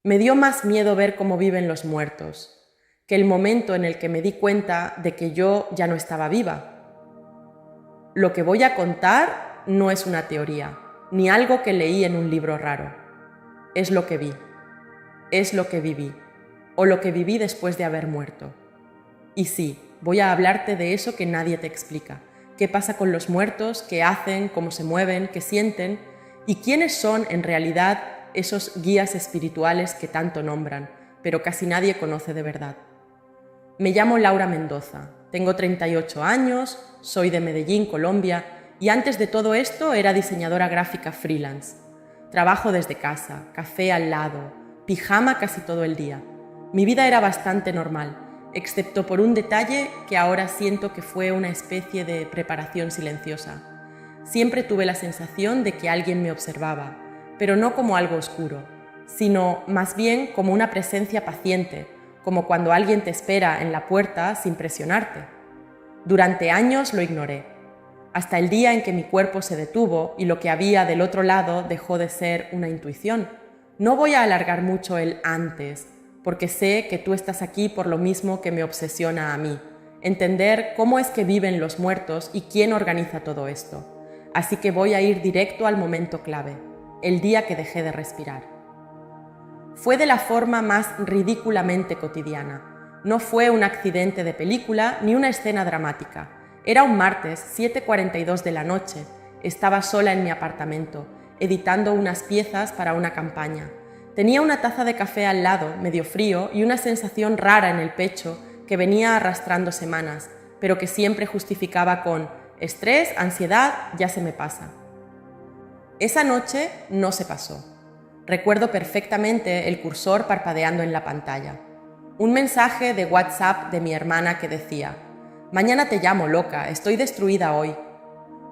Me dio más miedo ver cómo viven los muertos que el momento en el que me di cuenta de que yo ya no estaba viva. Lo que voy a contar no es una teoría, ni algo que leí en un libro raro. Es lo que vi, es lo que viví, o lo que viví después de haber muerto. Y sí, voy a hablarte de eso que nadie te explica. ¿Qué pasa con los muertos? ¿Qué hacen? ¿Cómo se mueven? ¿Qué sienten? ¿Y quiénes son en realidad esos guías espirituales que tanto nombran, pero casi nadie conoce de verdad? Me llamo Laura Mendoza, tengo 38 años, soy de Medellín, Colombia, y antes de todo esto era diseñadora gráfica freelance. Trabajo desde casa, café al lado, pijama casi todo el día. Mi vida era bastante normal, excepto por un detalle que ahora siento que fue una especie de preparación silenciosa. Siempre tuve la sensación de que alguien me observaba, pero no como algo oscuro, sino más bien como una presencia paciente, como cuando alguien te espera en la puerta sin presionarte. Durante años lo ignoré, hasta el día en que mi cuerpo se detuvo y lo que había del otro lado dejó de ser una intuición. No voy a alargar mucho el antes, porque sé que tú estás aquí por lo mismo que me obsesiona a mí, entender cómo es que viven los muertos y quién organiza todo esto. Así que voy a ir directo al momento clave, el día que dejé de respirar. Fue de la forma más ridículamente cotidiana. No fue un accidente de película ni una escena dramática. Era un martes, 7:42 de la noche. Estaba sola en mi apartamento, editando unas piezas para una campaña. Tenía una taza de café al lado, medio frío, y una sensación rara en el pecho que venía arrastrando semanas, pero que siempre justificaba con estrés, ansiedad, ya se me pasa. Esa noche no se pasó. Recuerdo perfectamente el cursor parpadeando en la pantalla. Un mensaje de WhatsApp de mi hermana que decía: «Mañana te llamo, loca, estoy destruida hoy».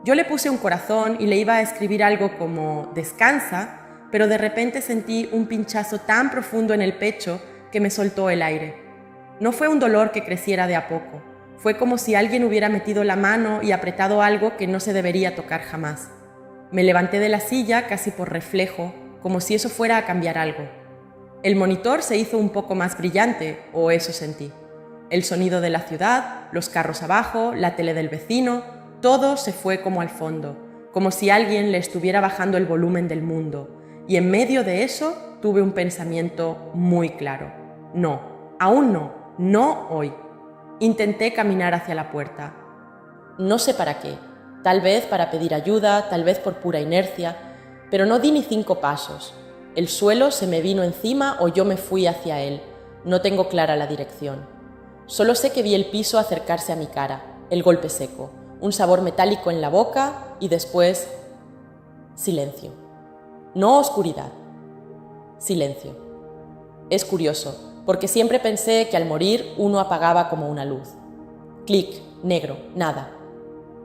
Yo le puse un corazón y le iba a escribir algo como «descansa», pero de repente sentí un pinchazo tan profundo en el pecho que me soltó el aire. No fue un dolor que creciera de a poco. Fue como si alguien hubiera metido la mano y apretado algo que no se debería tocar jamás. Me levanté de la silla casi por reflejo, como si eso fuera a cambiar algo. El monitor se hizo un poco más brillante, o eso sentí. El sonido de la ciudad, los carros abajo, la tele del vecino, todo se fue como al fondo, como si alguien le estuviera bajando el volumen del mundo. Y en medio de eso tuve un pensamiento muy claro. No, aún no, no hoy. Intenté caminar hacia la puerta. No sé para qué, tal vez para pedir ayuda, tal vez por pura inercia, pero no di ni 5 pasos. El suelo se me vino encima o yo me fui hacia él. No tengo clara la dirección. Solo sé que vi el piso acercarse a mi cara, el golpe seco, un sabor metálico en la boca y después silencio. No oscuridad, silencio. Es curioso, porque siempre pensé que al morir uno apagaba como una luz. Clic, negro, nada.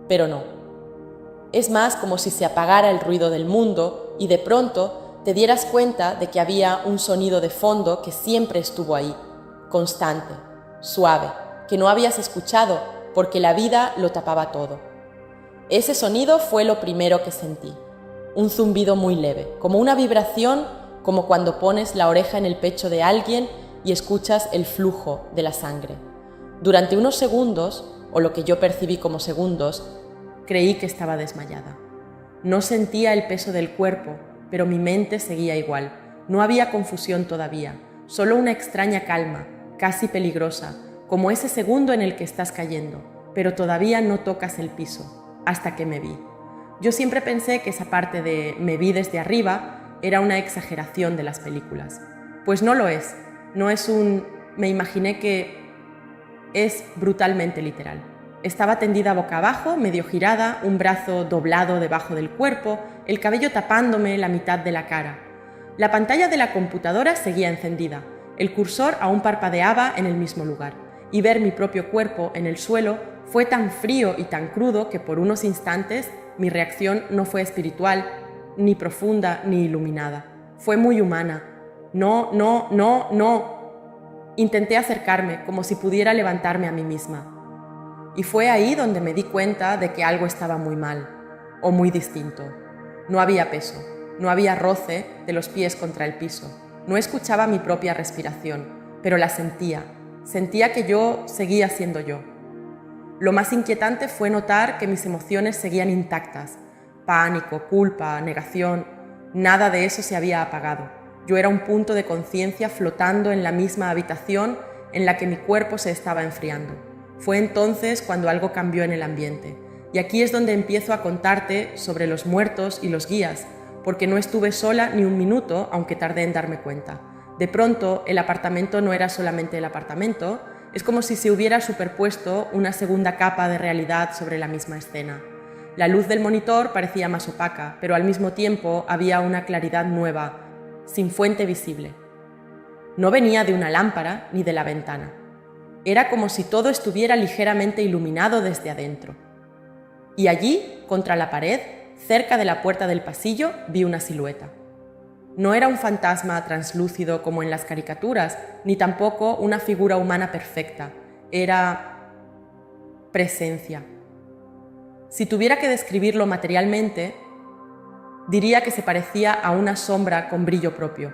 Pero no. Es más como si se apagara el ruido del mundo y de pronto te dieras cuenta de que había un sonido de fondo que siempre estuvo ahí, constante, suave, que no habías escuchado porque la vida lo tapaba todo. Ese sonido fue lo primero que sentí, un zumbido muy leve, como una vibración, como cuando pones la oreja en el pecho de alguien y escuchas el flujo de la sangre. Durante unos segundos, o lo que yo percibí como segundos, creí que estaba desmayada. No sentía el peso del cuerpo, pero mi mente seguía igual. No había confusión todavía, solo una extraña calma, casi peligrosa, como ese segundo en el que estás cayendo, pero todavía no tocas el piso, hasta que me vi. Yo siempre pensé que esa parte de «me vi desde arriba» era una exageración de las películas. Pues no lo es, no es un «me imaginé que», es brutalmente literal. Estaba tendida boca abajo, medio girada, un brazo doblado debajo del cuerpo, el cabello tapándome la mitad de la cara. La pantalla de la computadora seguía encendida, el cursor aún parpadeaba en el mismo lugar, y ver mi propio cuerpo en el suelo fue tan frío y tan crudo que por unos instantes mi reacción no fue espiritual, ni profunda, ni iluminada. Fue muy humana. No, no, no, no. Intenté acercarme, como si pudiera levantarme a mí misma. Y fue ahí donde me di cuenta de que algo estaba muy mal, o muy distinto. No había peso, no había roce de los pies contra el piso, No escuchaba mi propia respiración, pero la sentía. Sentía que yo seguía siendo yo. Lo más inquietante fue notar que mis emociones seguían intactas. Pánico, culpa, negación, nada de eso se había apagado. Yo era un punto de conciencia flotando en la misma habitación en la que mi cuerpo se estaba enfriando. Fue entonces cuando algo cambió en el ambiente. Y aquí es donde empiezo a contarte sobre los muertos y los guías, porque no estuve sola ni un minuto, aunque tardé en darme cuenta. De pronto, el apartamento no era solamente el apartamento, es como si se hubiera superpuesto una segunda capa de realidad sobre la misma escena. La luz del monitor parecía más opaca, pero al mismo tiempo había una claridad nueva, sin fuente visible. No venía de una lámpara ni de la ventana. Era como si todo estuviera ligeramente iluminado desde adentro. Y allí, contra la pared, cerca de la puerta del pasillo, vi una silueta. No era un fantasma translúcido como en las caricaturas, ni tampoco una figura humana perfecta. Era presencia. Si tuviera que describirlo materialmente, diría que se parecía a una sombra con brillo propio.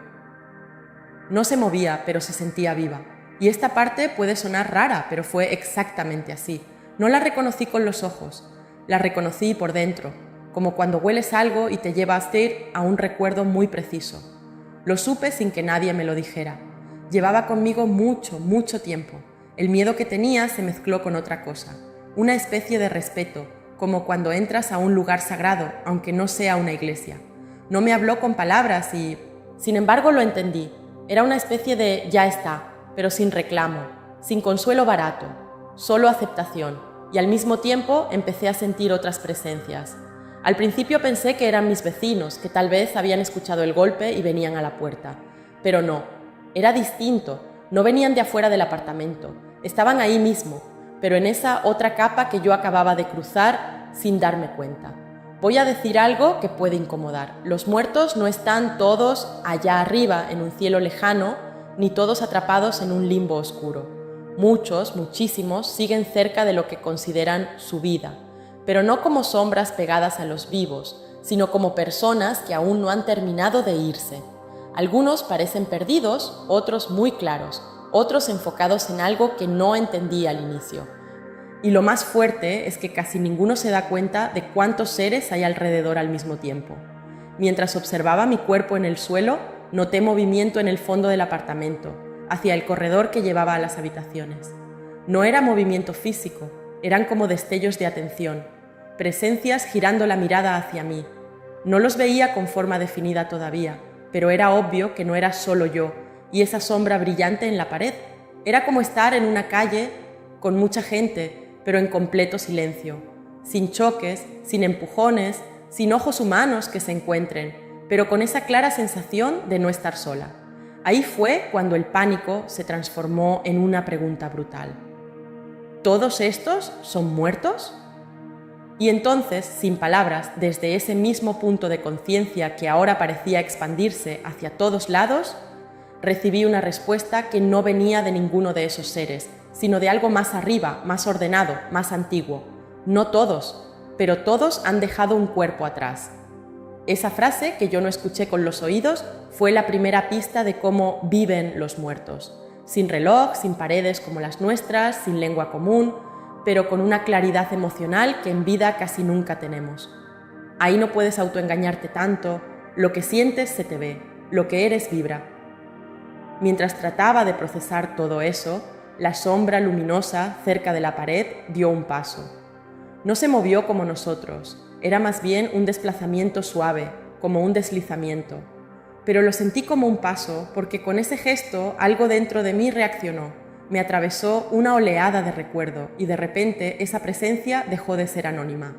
No se movía, pero se sentía viva. Y esta parte puede sonar rara, pero fue exactamente así. No la reconocí con los ojos, la reconocí por dentro, como cuando hueles algo y te lleva a un recuerdo muy preciso. Lo supe sin que nadie me lo dijera. Llevaba conmigo mucho tiempo. El miedo que tenía se mezcló con otra cosa, una especie de respeto, como cuando entras a un lugar sagrado, aunque no sea una iglesia. No me habló con palabras y, sin embargo, lo entendí. Era una especie de ya está, pero sin reclamo, sin consuelo barato, solo aceptación, y al mismo tiempo empecé a sentir otras presencias. Al principio pensé que eran mis vecinos, que tal vez habían escuchado el golpe y venían a la puerta. Pero no, era distinto, no venían de afuera del apartamento, estaban ahí mismo, pero en esa otra capa que yo acababa de cruzar sin darme cuenta. Voy a decir algo que puede incomodar. Los muertos no están todos allá arriba en un cielo lejano, ni todos atrapados en un limbo oscuro. Muchísimos, siguen cerca de lo que consideran su vida, pero no como sombras pegadas a los vivos, sino como personas que aún no han terminado de irse. Algunos parecen perdidos, otros muy claros, otros enfocados en algo que no entendí al inicio. Y lo más fuerte es que casi ninguno se da cuenta de cuántos seres hay alrededor al mismo tiempo. Mientras observaba mi cuerpo en el suelo, noté movimiento en el fondo del apartamento, hacia el corredor que llevaba a las habitaciones. No era movimiento físico, eran como destellos de atención, presencias girando la mirada hacia mí. No los veía con forma definida todavía, pero era obvio que no era solo yo y esa sombra brillante en la pared. Era como estar en una calle con mucha gente, pero en completo silencio, sin choques, sin empujones, sin ojos humanos que se encuentren, pero con esa clara sensación de no estar sola. Ahí fue cuando el pánico se transformó en una pregunta brutal. ¿Todos estos son muertos? Y entonces, sin palabras, desde ese mismo punto de conciencia que ahora parecía expandirse hacia todos lados, recibí una respuesta que no venía de ninguno de esos seres, sino de algo más arriba, más ordenado, más antiguo. No todos, pero todos han dejado un cuerpo atrás. Esa frase, que yo no escuché con los oídos, fue la primera pista de cómo viven los muertos. Sin reloj, sin paredes como las nuestras, sin lengua común, pero con una claridad emocional que en vida casi nunca tenemos. Ahí no puedes autoengañarte tanto, lo que sientes se te ve, lo que eres vibra. Mientras trataba de procesar todo eso, la sombra luminosa cerca de la pared dio un paso. No se movió como nosotros, era más bien un desplazamiento suave, como un deslizamiento. Pero lo sentí como un paso porque con ese gesto algo dentro de mí reaccionó. Me atravesó una oleada de recuerdo y de repente esa presencia dejó de ser anónima.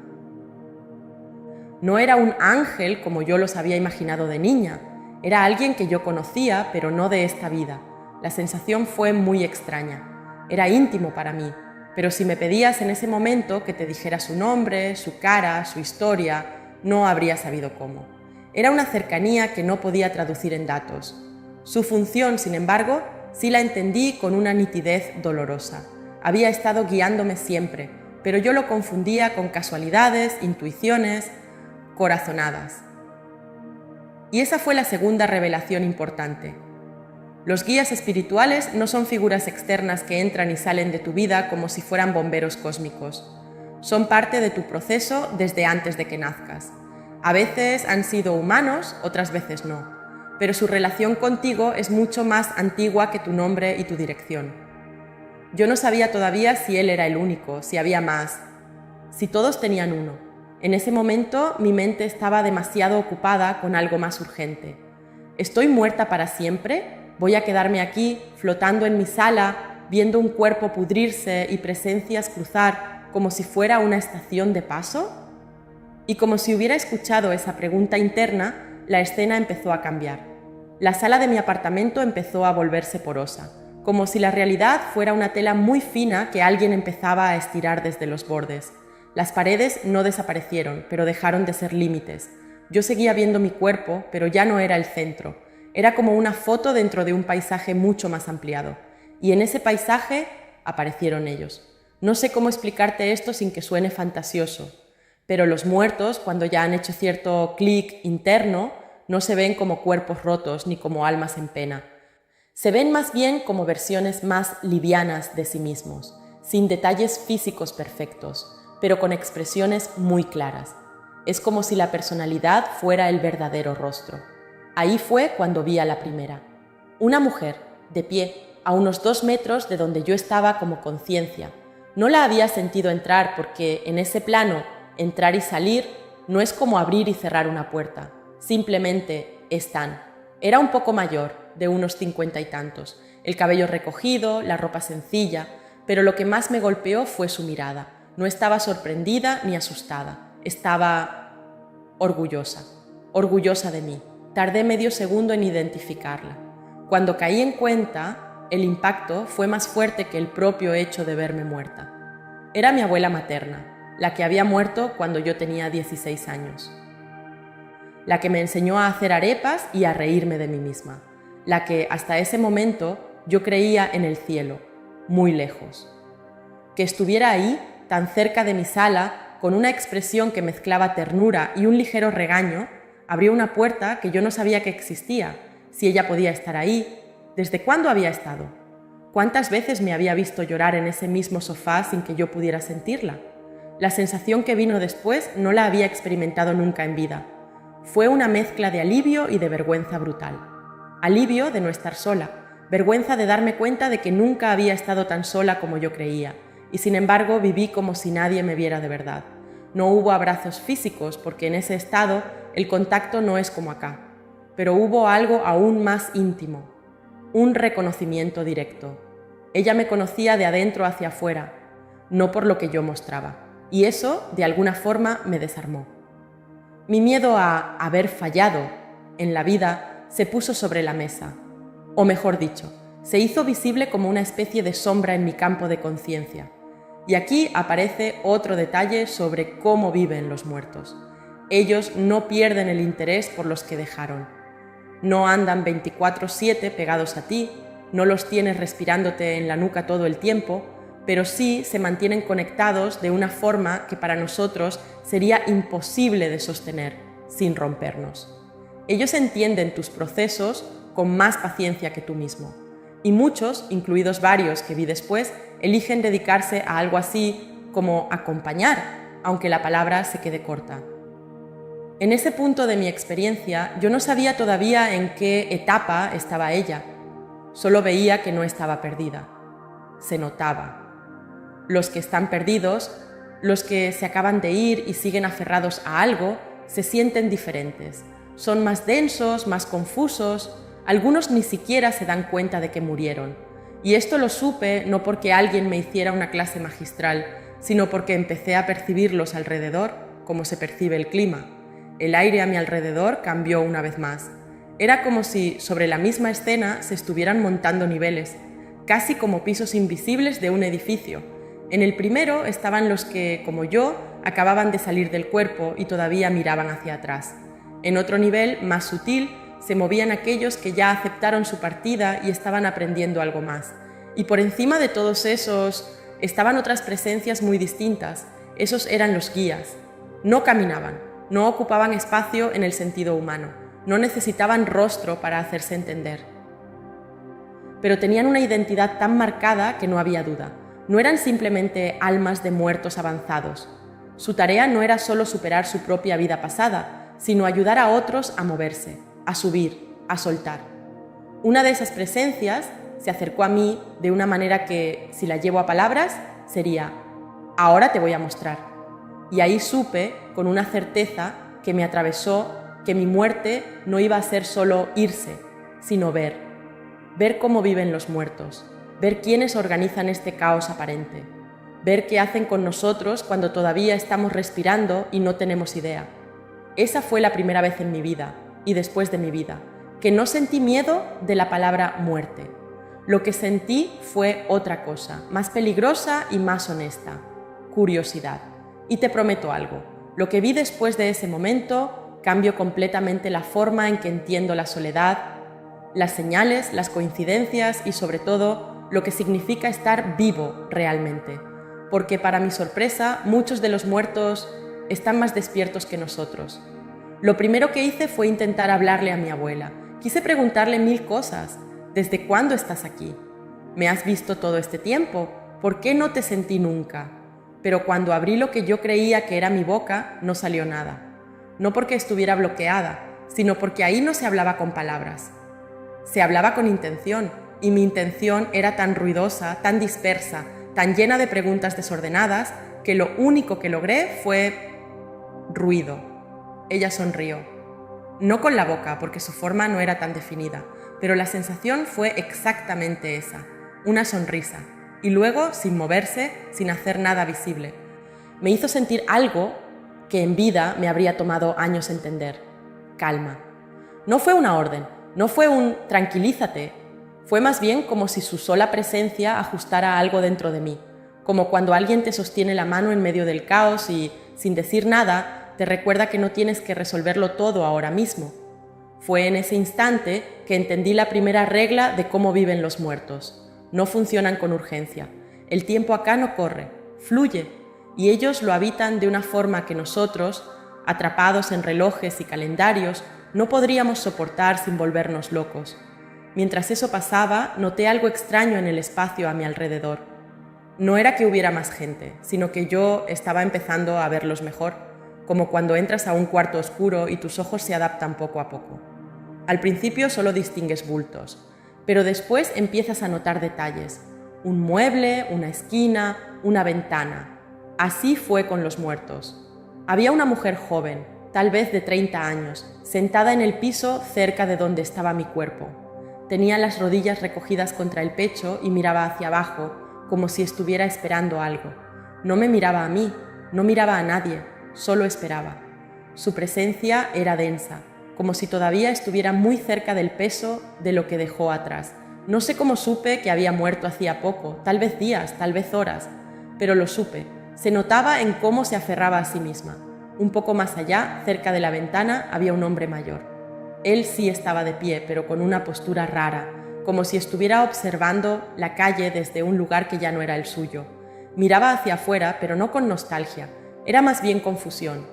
No era un ángel como yo los había imaginado de niña, era alguien que yo conocía pero no de esta vida. La sensación fue muy extraña, era íntimo para mí, pero si me pedías en ese momento que te dijera su nombre, su cara, su historia, no habría sabido cómo. Era una cercanía que no podía traducir en datos. Su función, sin embargo, sí la entendí con una nitidez dolorosa. Había estado guiándome siempre, pero yo lo confundía con casualidades, intuiciones, corazonadas. Y esa fue la segunda revelación importante. Los guías espirituales no son figuras externas que entran y salen de tu vida como si fueran bomberos cósmicos. Son parte de tu proceso desde antes de que nazcas. A veces han sido humanos, otras veces no, pero su relación contigo es mucho más antigua que tu nombre y tu dirección. Yo no sabía todavía si él era el único, si había más, si todos tenían uno. En ese momento mi mente estaba demasiado ocupada con algo más urgente. ¿Estoy muerta para siempre? ¿Voy a quedarme aquí, flotando en mi sala, viendo un cuerpo pudrirse y presencias cruzar como si fuera una estación de paso? Y como si hubiera escuchado esa pregunta interna, la escena empezó a cambiar. La sala de mi apartamento empezó a volverse porosa, como si la realidad fuera una tela muy fina que alguien empezaba a estirar desde los bordes. Las paredes no desaparecieron, pero dejaron de ser límites. Yo seguía viendo mi cuerpo, pero ya no era el centro. Era como una foto dentro de un paisaje mucho más ampliado. Y en ese paisaje aparecieron ellos. No sé cómo explicarte esto sin que suene fantasioso, pero los muertos, cuando ya han hecho cierto clic interno, no se ven como cuerpos rotos ni como almas en pena. Se ven más bien como versiones más livianas de sí mismos, sin detalles físicos perfectos, pero con expresiones muy claras. Es como si la personalidad fuera el verdadero rostro. Ahí fue cuando vi a la primera. Una mujer, de pie, a unos 2 metros de donde yo estaba como conciencia. No la había sentido entrar porque en ese plano, entrar y salir no es como abrir y cerrar una puerta. Simplemente están. Era un poco mayor, de unos 50 y tantos, el cabello recogido, la ropa sencilla, pero lo que más me golpeó fue su mirada. No estaba sorprendida ni asustada, estaba orgullosa de mí. Tardé medio segundo en identificarla. Cuando caí en cuenta, el impacto fue más fuerte que el propio hecho de verme muerta. Era mi abuela materna, la que había muerto cuando yo tenía 16 años. La que me enseñó a hacer arepas y a reírme de mí misma. La que, hasta ese momento, yo creía en el cielo, muy lejos. Que estuviera ahí, tan cerca de mi sala, con una expresión que mezclaba ternura y un ligero regaño, abrió una puerta que yo no sabía que existía, si ella podía estar ahí, ¿desde cuándo había estado? ¿Cuántas veces me había visto llorar en ese mismo sofá sin que yo pudiera sentirla? La sensación que vino después no la había experimentado nunca en vida. Fue una mezcla de alivio y de vergüenza brutal. Alivio de no estar sola, vergüenza de darme cuenta de que nunca había estado tan sola como yo creía, y sin embargo viví como si nadie me viera de verdad. No hubo abrazos físicos porque en ese estado el contacto no es como acá, pero hubo algo aún más íntimo, un reconocimiento directo. Ella me conocía de adentro hacia afuera, no por lo que yo mostraba, y eso de alguna forma me desarmó. Mi miedo a haber fallado en la vida se puso sobre la mesa, o mejor dicho, se hizo visible como una especie de sombra en mi campo de conciencia. Y aquí aparece otro detalle sobre cómo viven los muertos. Ellos no pierden el interés por los que dejaron. No andan 24/7 pegados a ti, no los tienes respirándote en la nuca todo el tiempo, pero sí se mantienen conectados de una forma que para nosotros sería imposible de sostener, sin rompernos. Ellos entienden tus procesos con más paciencia que tú mismo. Y muchos, incluidos varios que vi después, eligen dedicarse a algo así como acompañar, aunque la palabra se quede corta. En ese punto de mi experiencia, yo no sabía todavía en qué etapa estaba ella. Solo veía que no estaba perdida. Se notaba. Los que están perdidos, los que se acaban de ir y siguen aferrados a algo, se sienten diferentes. Son más densos, más confusos. Algunos ni siquiera se dan cuenta de que murieron. Y esto lo supe no porque alguien me hiciera una clase magistral, sino porque empecé a percibirlos alrededor como se percibe el clima. El aire a mi alrededor cambió una vez más. Era como si sobre la misma escena se estuvieran montando niveles, casi como pisos invisibles de un edificio. En el primero estaban los que, como yo, acababan de salir del cuerpo y todavía miraban hacia atrás. En otro nivel, más sutil, se movían aquellos que ya aceptaron su partida y estaban aprendiendo algo más. Y por encima de todos esos estaban otras presencias muy distintas. Esos eran los guías. No caminaban, no ocupaban espacio en el sentido humano, no necesitaban rostro para hacerse entender. pero tenían una identidad tan marcada que no había duda. No eran simplemente almas de muertos avanzados. Su tarea no era solo superar su propia vida pasada, sino ayudar a otros a moverse, a subir, a soltar. Una de esas presencias se acercó a mí de una manera que, si la llevo a palabras, sería: ahora te voy a mostrar. Y ahí supe, con una certeza que me atravesó, que mi muerte no iba a ser solo irse, sino ver cómo viven los muertos, ver quiénes organizan este caos aparente, ver qué hacen con nosotros cuando todavía estamos respirando y no tenemos idea. Esa fue la primera vez en mi vida, y después de mi vida, que no sentí miedo de la palabra muerte. Lo que sentí fue otra cosa, más peligrosa y más honesta: curiosidad. Y te prometo algo, lo que vi después de ese momento cambió completamente la forma en que entiendo la soledad, las señales, las coincidencias y sobre todo lo que significa estar vivo realmente. Porque para mi sorpresa, muchos de los muertos están más despiertos que nosotros. Lo primero que hice fue intentar hablarle a mi abuela. Quise preguntarle 1000 cosas. ¿Desde cuándo estás aquí? ¿Me has visto todo este tiempo? ¿Por qué no te sentí nunca? Pero cuando abrí lo que yo creía que era mi boca, no salió nada. No porque estuviera bloqueada, sino porque ahí no se hablaba con palabras. Se hablaba con intención, y mi intención era tan ruidosa, tan dispersa, tan llena de preguntas desordenadas, que lo único que logré fue ruido. Ella sonrió. No con la boca, porque su forma no era tan definida, pero la sensación fue exactamente esa, una sonrisa, y luego, sin moverse, sin hacer nada visible. Me hizo sentir algo que en vida me habría tomado años entender: calma. No fue una orden, no fue un tranquilízate, fue más bien como si su sola presencia ajustara algo dentro de mí, como cuando alguien te sostiene la mano en medio del caos y, sin decir nada, te recuerda que no tienes que resolverlo todo ahora mismo. Fue en ese instante que entendí la primera regla de cómo viven los muertos. No funcionan con urgencia. El tiempo acá no corre, fluye, y ellos lo habitan de una forma que nosotros, atrapados en relojes y calendarios, no podríamos soportar sin volvernos locos. Mientras eso pasaba, noté algo extraño en el espacio a mi alrededor. No era que hubiera más gente, sino que yo estaba empezando a verlos mejor, como cuando entras a un cuarto oscuro y tus ojos se adaptan poco a poco. Al principio solo distingues bultos, pero después empiezas a notar detalles: un mueble, una esquina, una ventana. Así fue con los muertos. Había una mujer joven, tal vez de 30 años, sentada en el piso cerca de donde estaba mi cuerpo. Tenía las rodillas recogidas contra el pecho y miraba hacia abajo, como si estuviera esperando algo. No me miraba a mí, no miraba a nadie, solo esperaba. Su presencia era densa, como si todavía estuviera muy cerca del peso de lo que dejó atrás. No sé cómo supe que había muerto hacía poco, tal vez días, tal vez horas, pero lo supe. Se notaba en cómo se aferraba a sí misma. Un poco más allá, cerca de la ventana, había un hombre mayor. Él sí estaba de pie, pero con una postura rara, como si estuviera observando la calle desde un lugar que ya no era el suyo. Miraba hacia afuera, pero no con nostalgia, era más bien confusión.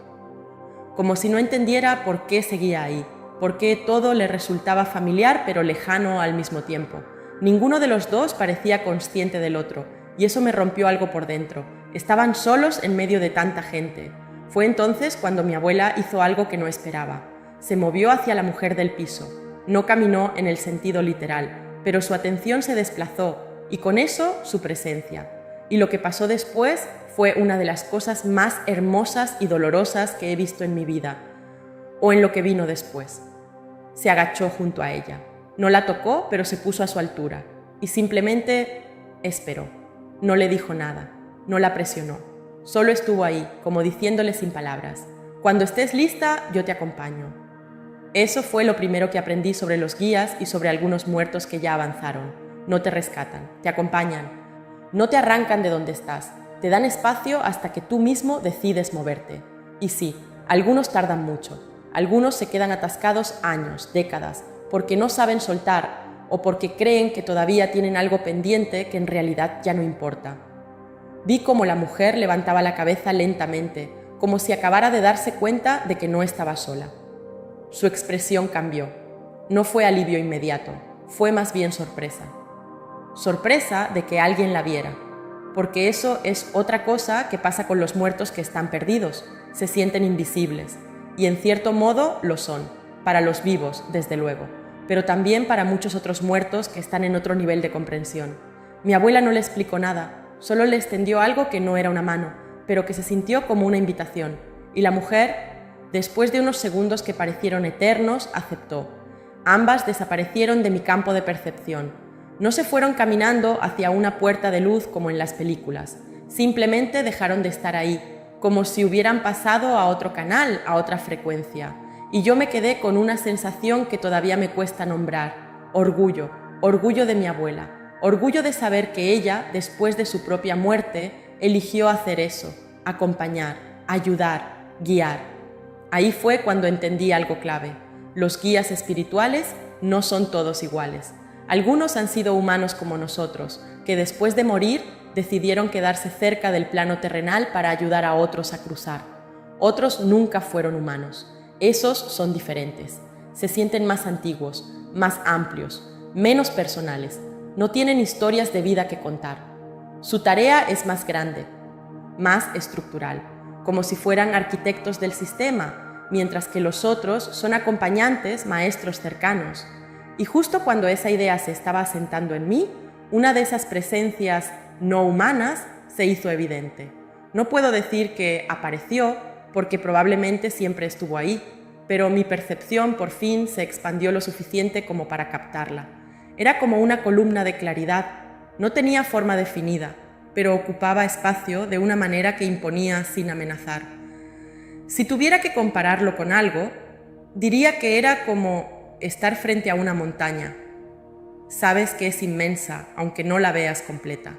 Como si no entendiera por qué seguía ahí, por qué todo le resultaba familiar pero lejano al mismo tiempo. Ninguno de los dos parecía consciente del otro, y eso me rompió algo por dentro. Estaban solos en medio de tanta gente. Fue entonces cuando mi abuela hizo algo que no esperaba. Se movió hacia la mujer del piso. No caminó en el sentido literal, pero su atención se desplazó, y con eso su presencia. Y lo que pasó después fue una de las cosas más hermosas y dolorosas que he visto en mi vida, o en lo que vino después. Se agachó junto a ella. No la tocó, pero se puso a su altura, y simplemente esperó. No le dijo nada, no la presionó. Solo estuvo ahí, como diciéndole sin palabras: cuando estés lista, yo te acompaño. Eso fue lo primero que aprendí sobre los guías y sobre algunos muertos que ya avanzaron. No te rescatan, te acompañan. No te arrancan de donde estás, te dan espacio hasta que tú mismo decides moverte. Y sí, algunos tardan mucho, algunos se quedan atascados años, décadas, porque no saben soltar o porque creen que todavía tienen algo pendiente que en realidad ya no importa. Vi cómo la mujer levantaba la cabeza lentamente, como si acabara de darse cuenta de que no estaba sola. Su expresión cambió. No fue alivio inmediato, fue más bien sorpresa. sorpresa de que alguien la viera, porque eso es otra cosa que pasa con los muertos que están perdidos, se sienten invisibles, y en cierto modo lo son, para los vivos, desde luego, pero también para muchos otros muertos que están en otro nivel de comprensión. Mi abuela no le explicó nada, solo le extendió algo que no era una mano, pero que se sintió como una invitación, y la mujer, después de unos segundos que parecieron eternos, aceptó. Ambas desaparecieron de mi campo de percepción. No se fueron caminando hacia una puerta de luz como en las películas, simplemente dejaron de estar ahí, como si hubieran pasado a otro canal, a otra frecuencia. Y yo me quedé con una sensación que todavía me cuesta nombrar: orgullo, orgullo de mi abuela, orgullo de saber que ella, después de su propia muerte, eligió hacer eso, acompañar, ayudar, guiar. Ahí fue cuando entendí algo clave: los guías espirituales no son todos iguales. Algunos han sido humanos como nosotros, que después de morir decidieron quedarse cerca del plano terrenal para ayudar a otros a cruzar. Otros nunca fueron humanos. Esos son diferentes. Se sienten más antiguos, más amplios, menos personales. No tienen historias de vida que contar. Su tarea es más grande, más estructural, como si fueran arquitectos del sistema, mientras que los otros son acompañantes, maestros cercanos. Y justo cuando esa idea se estaba asentando en mí, una de esas presencias no humanas se hizo evidente. No puedo decir que apareció, porque probablemente siempre estuvo ahí, pero mi percepción por fin se expandió lo suficiente como para captarla. Era como una columna de claridad, no tenía forma definida, pero ocupaba espacio de una manera que imponía sin amenazar. Si tuviera que compararlo con algo, diría que era como estar frente a una montaña. Sabes que es inmensa, aunque no la veas completa.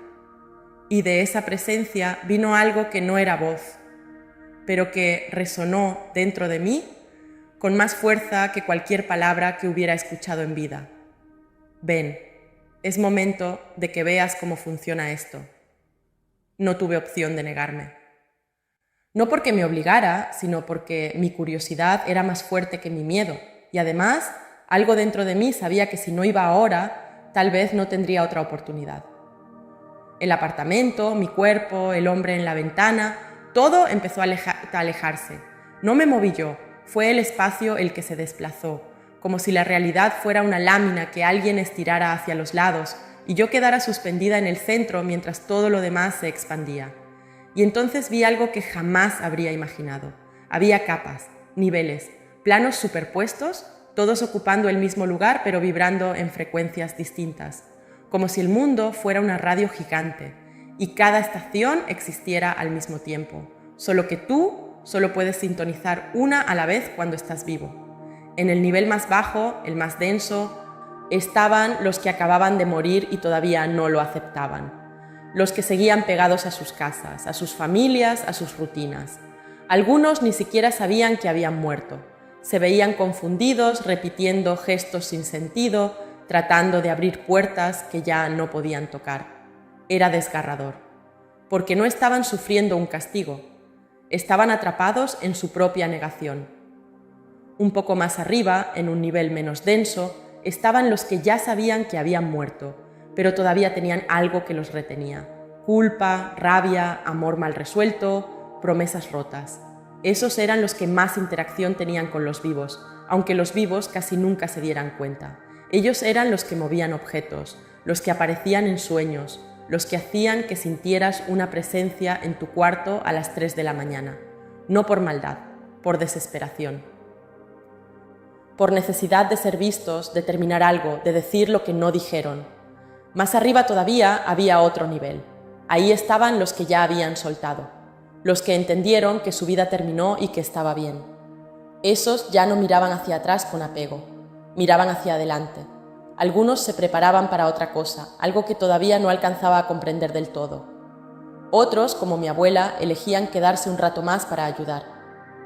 Y de esa presencia vino algo que no era voz, pero que resonó dentro de mí con más fuerza que cualquier palabra que hubiera escuchado en vida. Ven, es momento de que veas cómo funciona esto. No tuve opción de negarme. No porque me obligara, sino porque mi curiosidad era más fuerte que mi miedo, y además, algo dentro de mí sabía que si no iba ahora, tal vez no tendría otra oportunidad. El apartamento, mi cuerpo, el hombre en la ventana, todo empezó a alejarse. No me moví yo, fue el espacio el que se desplazó, como si la realidad fuera una lámina que alguien estirara hacia los lados y yo quedara suspendida en el centro mientras todo lo demás se expandía. Y entonces vi algo que jamás habría imaginado. Había capas, niveles, planos superpuestos, todos ocupando el mismo lugar pero vibrando en frecuencias distintas, como si el mundo fuera una radio gigante y cada estación existiera al mismo tiempo, solo que tú solo puedes sintonizar una a la vez cuando estás vivo. En el nivel más bajo, el más denso, estaban los que acababan de morir y todavía no lo aceptaban, los que seguían pegados a sus casas, a sus familias, a sus rutinas. Algunos ni siquiera sabían que habían muerto. Se veían confundidos, repitiendo gestos sin sentido, tratando de abrir puertas que ya no podían tocar. Era desgarrador, porque no estaban sufriendo un castigo, estaban atrapados en su propia negación. Un poco más arriba, en un nivel menos denso, estaban los que ya sabían que habían muerto, pero todavía tenían algo que los retenía: culpa, rabia, amor mal resuelto, promesas rotas. Esos eran los que más interacción tenían con los vivos, aunque los vivos casi nunca se dieran cuenta. Ellos eran los que movían objetos, los que aparecían en sueños, los que hacían que sintieras una presencia en tu cuarto a las 3 de la mañana. No por maldad, por desesperación. Por necesidad de ser vistos, de terminar algo, de decir lo que no dijeron. Más arriba todavía había otro nivel. Ahí estaban los que ya habían soltado, los que entendieron que su vida terminó y que estaba bien. Esos ya no miraban hacia atrás con apego, miraban hacia adelante. Algunos se preparaban para otra cosa, algo que todavía no alcanzaba a comprender del todo. Otros, como mi abuela, elegían quedarse un rato más para ayudar.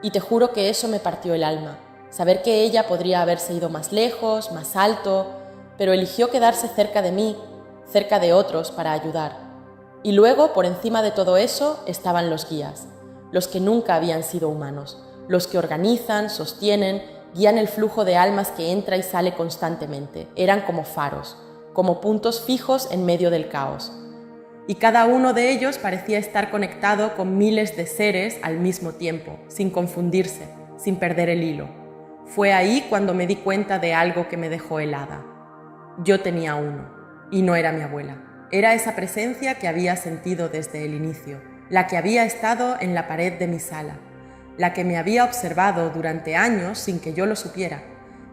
Y te juro que eso me partió el alma, saber que ella podría haberse ido más lejos, más alto, pero eligió quedarse cerca de mí, cerca de otros, para ayudar. Y luego, por encima de todo eso, estaban los guías, los que nunca habían sido humanos, los que organizan, sostienen, guían el flujo de almas que entra y sale constantemente. Eran como faros, como puntos fijos en medio del caos. Y cada uno de ellos parecía estar conectado con miles de seres al mismo tiempo, sin confundirse, sin perder el hilo. Fue ahí cuando me di cuenta de algo que me dejó helada. Yo tenía uno, y no era mi abuela. Era esa presencia que había sentido desde el inicio, la que había estado en la pared de mi sala, la que me había observado durante años sin que yo lo supiera.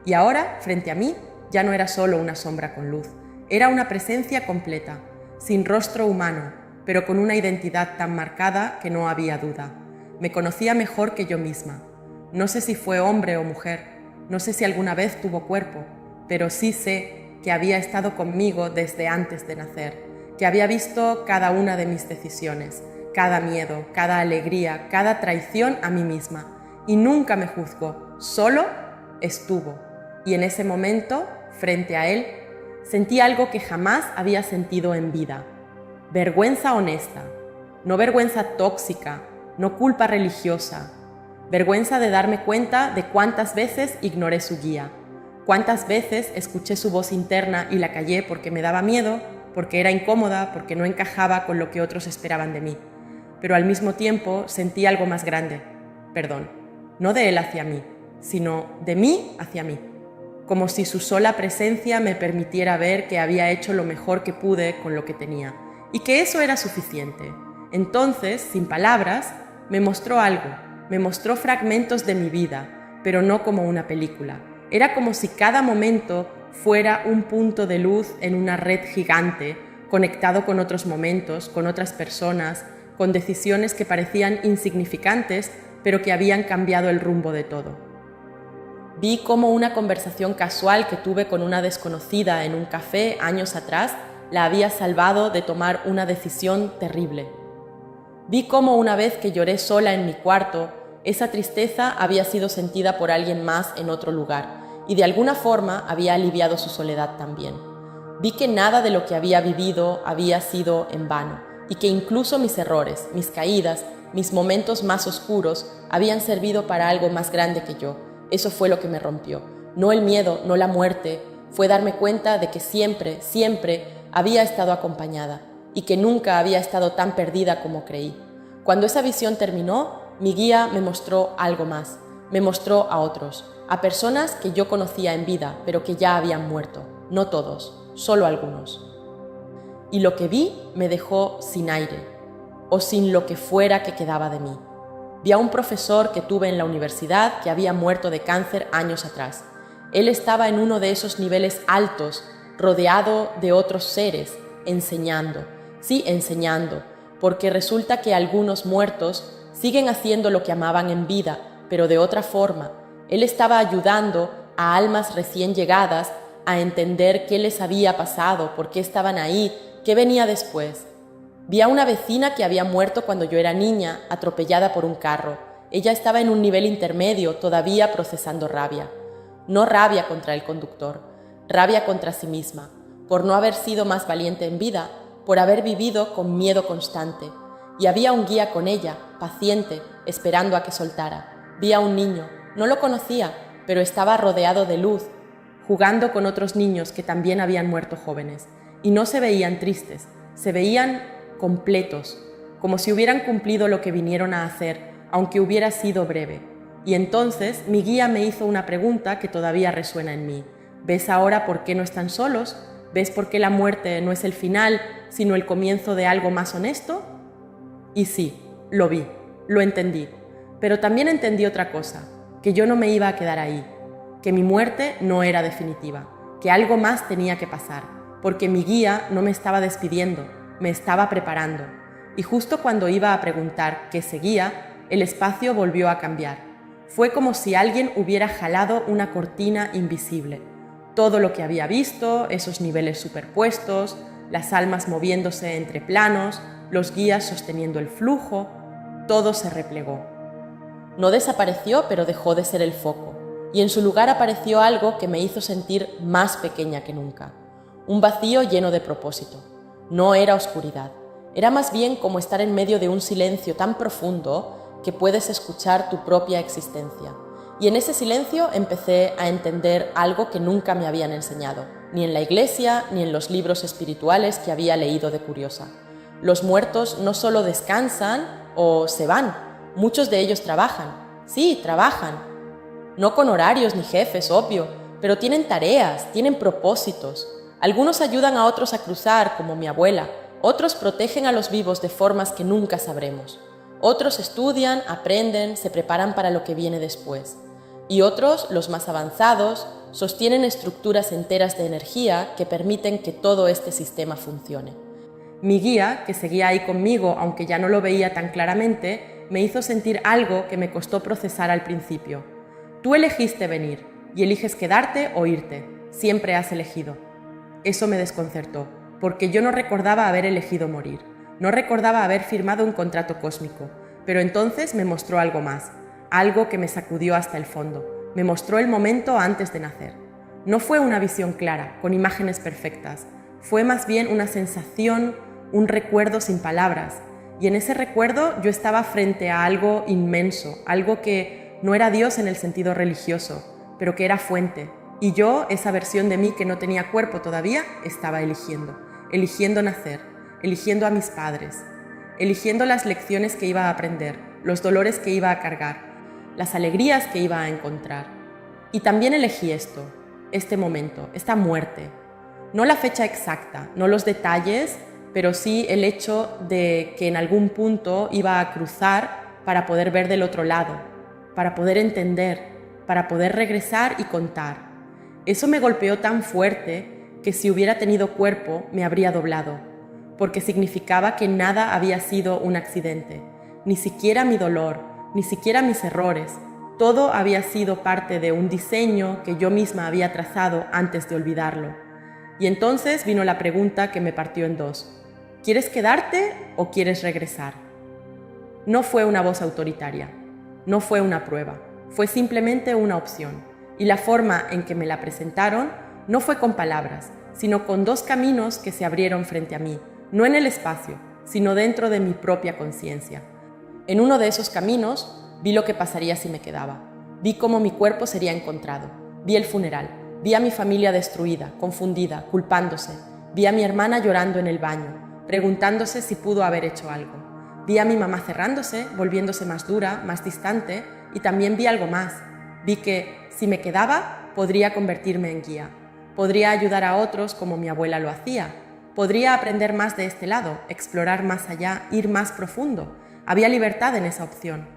Y ahora, frente a mí, ya no era solo una sombra con luz, era una presencia completa, sin rostro humano, pero con una identidad tan marcada que no había duda. Me conocía mejor que yo misma. No sé si fue hombre o mujer, no sé si alguna vez tuvo cuerpo, pero sí sé que había estado conmigo desde antes de nacer, que había visto cada una de mis decisiones, cada miedo, cada alegría, cada traición a mí misma, y nunca me juzgó, solo estuvo. Y en ese momento, frente a él, sentí algo que jamás había sentido en vida. Vergüenza honesta, no vergüenza tóxica, no culpa religiosa. Vergüenza de darme cuenta de cuántas veces ignoré su guía, cuántas veces escuché su voz interna y la callé porque me daba miedo, porque era incómoda, porque no encajaba con lo que otros esperaban de mí. Pero al mismo tiempo sentí algo más grande, perdón, no de él hacia mí, sino de mí hacia mí. Como si su sola presencia me permitiera ver que había hecho lo mejor que pude con lo que tenía, y que eso era suficiente. Entonces, sin palabras, me mostró algo, me mostró fragmentos de mi vida, pero no como una película. Era como si cada momento fuera un punto de luz en una red gigante, conectado con otros momentos, con otras personas, con decisiones que parecían insignificantes, pero que habían cambiado el rumbo de todo. Vi cómo una conversación casual que tuve con una desconocida en un café años atrás la había salvado de tomar una decisión terrible. Vi cómo una vez que lloré sola en mi cuarto, esa tristeza había sido sentida por alguien más en otro lugar y de alguna forma había aliviado su soledad también. Vi que nada de lo que había vivido había sido en vano y que incluso mis errores, mis caídas, mis momentos más oscuros habían servido para algo más grande que yo. Eso fue lo que me rompió. No el miedo, no la muerte, fue darme cuenta de que siempre, siempre había estado acompañada y que nunca había estado tan perdida como creí. Cuando esa visión terminó, mi guía me mostró algo más. Me mostró a otros, a personas que yo conocía en vida, pero que ya habían muerto. No todos, solo algunos. Y lo que vi me dejó sin aire, o sin lo que fuera que quedaba de mí. Vi a un profesor que tuve en la universidad que había muerto de cáncer años atrás. Él estaba en uno de esos niveles altos, rodeado de otros seres, enseñando. Sí, enseñando, porque resulta que algunos muertos siguen haciendo lo que amaban en vida, pero de otra forma. Él estaba ayudando a almas recién llegadas a entender qué les había pasado, por qué estaban ahí, qué venía después. Vi a una vecina que había muerto cuando yo era niña, atropellada por un carro. Ella estaba en un nivel intermedio, todavía procesando rabia. No rabia contra el conductor, rabia contra sí misma, por no haber sido más valiente en vida, por haber vivido con miedo constante. Y había un guía con ella, paciente, esperando a que soltara. Vi a un niño, no lo conocía, pero estaba rodeado de luz, jugando con otros niños que también habían muerto jóvenes. Y no se veían tristes, se veían completos, como si hubieran cumplido lo que vinieron a hacer, aunque hubiera sido breve. Y entonces mi guía me hizo una pregunta que todavía resuena en mí. ¿Ves ahora por qué no están solos? ¿Ves por qué la muerte no es el final, sino el comienzo de algo más honesto? Y sí, lo vi, lo entendí. Pero también entendí otra cosa, que yo no me iba a quedar ahí, que mi muerte no era definitiva, que algo más tenía que pasar, porque mi guía no me estaba despidiendo, me estaba preparando. Y justo cuando iba a preguntar qué seguía, el espacio volvió a cambiar. Fue como si alguien hubiera jalado una cortina invisible. Todo lo que había visto, esos niveles superpuestos, las almas moviéndose entre planos, los guías sosteniendo el flujo, todo se replegó. No desapareció, pero dejó de ser el foco, y en su lugar apareció algo que me hizo sentir más pequeña que nunca. Un vacío lleno de propósito. No era oscuridad, era más bien como estar en medio de un silencio tan profundo que puedes escuchar tu propia existencia. Y en ese silencio empecé a entender algo que nunca me habían enseñado. ni en la iglesia, ni en los libros espirituales que había leído de curiosa. Los muertos no solo descansan o se van, muchos de ellos trabajan. Sí, trabajan. No con horarios ni jefes, obvio, pero tienen tareas, tienen propósitos. Algunos ayudan a otros a cruzar, como mi abuela. Otros protegen a los vivos de formas que nunca sabremos. Otros estudian, aprenden, se preparan para lo que viene después. Y otros, los más avanzados, sostienen estructuras enteras de energía que permiten que todo este sistema funcione. Mi guía, que seguía ahí conmigo, aunque ya no lo veía tan claramente, me hizo sentir algo que me costó procesar al principio. Tú elegiste venir, y eliges quedarte o irte. Siempre has elegido. Eso me desconcertó, porque yo no recordaba haber elegido morir. No recordaba haber firmado un contrato cósmico, pero entonces me mostró algo más, algo que me sacudió hasta el fondo. Me mostró el momento antes de nacer. No fue una visión clara, con imágenes perfectas. Fue más bien una sensación, un recuerdo sin palabras. Y en ese recuerdo yo estaba frente a algo inmenso, algo que no era Dios en el sentido religioso, pero que era fuente. Y yo, esa versión de mí que no tenía cuerpo todavía, estaba eligiendo nacer, eligiendo a mis padres, eligiendo las lecciones que iba a aprender, los dolores que iba a cargar, las alegrías que iba a encontrar. Y también elegí esto, este momento, esta muerte. No la fecha exacta, no los detalles, pero sí el hecho de que en algún punto iba a cruzar para poder ver del otro lado, para poder entender, para poder regresar y contar. Eso me golpeó tan fuerte que si hubiera tenido cuerpo me habría doblado, porque significaba que nada había sido un accidente, ni siquiera mi dolor, ni siquiera mis errores. Todo había sido parte de un diseño que yo misma había trazado antes de olvidarlo. Y entonces vino la pregunta que me partió en dos. ¿Quieres quedarte o quieres regresar? No fue una voz autoritaria, no fue una prueba, fue simplemente una opción. Y la forma en que me la presentaron no fue con palabras, sino con dos caminos que se abrieron frente a mí, no en el espacio, sino dentro de mi propia conciencia. En uno de esos caminos vi lo que pasaría si me quedaba. Vi cómo mi cuerpo sería encontrado. Vi el funeral. Vi a mi familia destruida, confundida, culpándose. Vi a mi hermana llorando en el baño, preguntándose si pudo haber hecho algo. Vi a mi mamá cerrándose, volviéndose más dura, más distante, y también vi algo más. Vi que, si me quedaba, podría convertirme en guía. Podría ayudar a otros como mi abuela lo hacía. Podría aprender más de este lado, explorar más allá, ir más profundo. Había libertad en esa opción.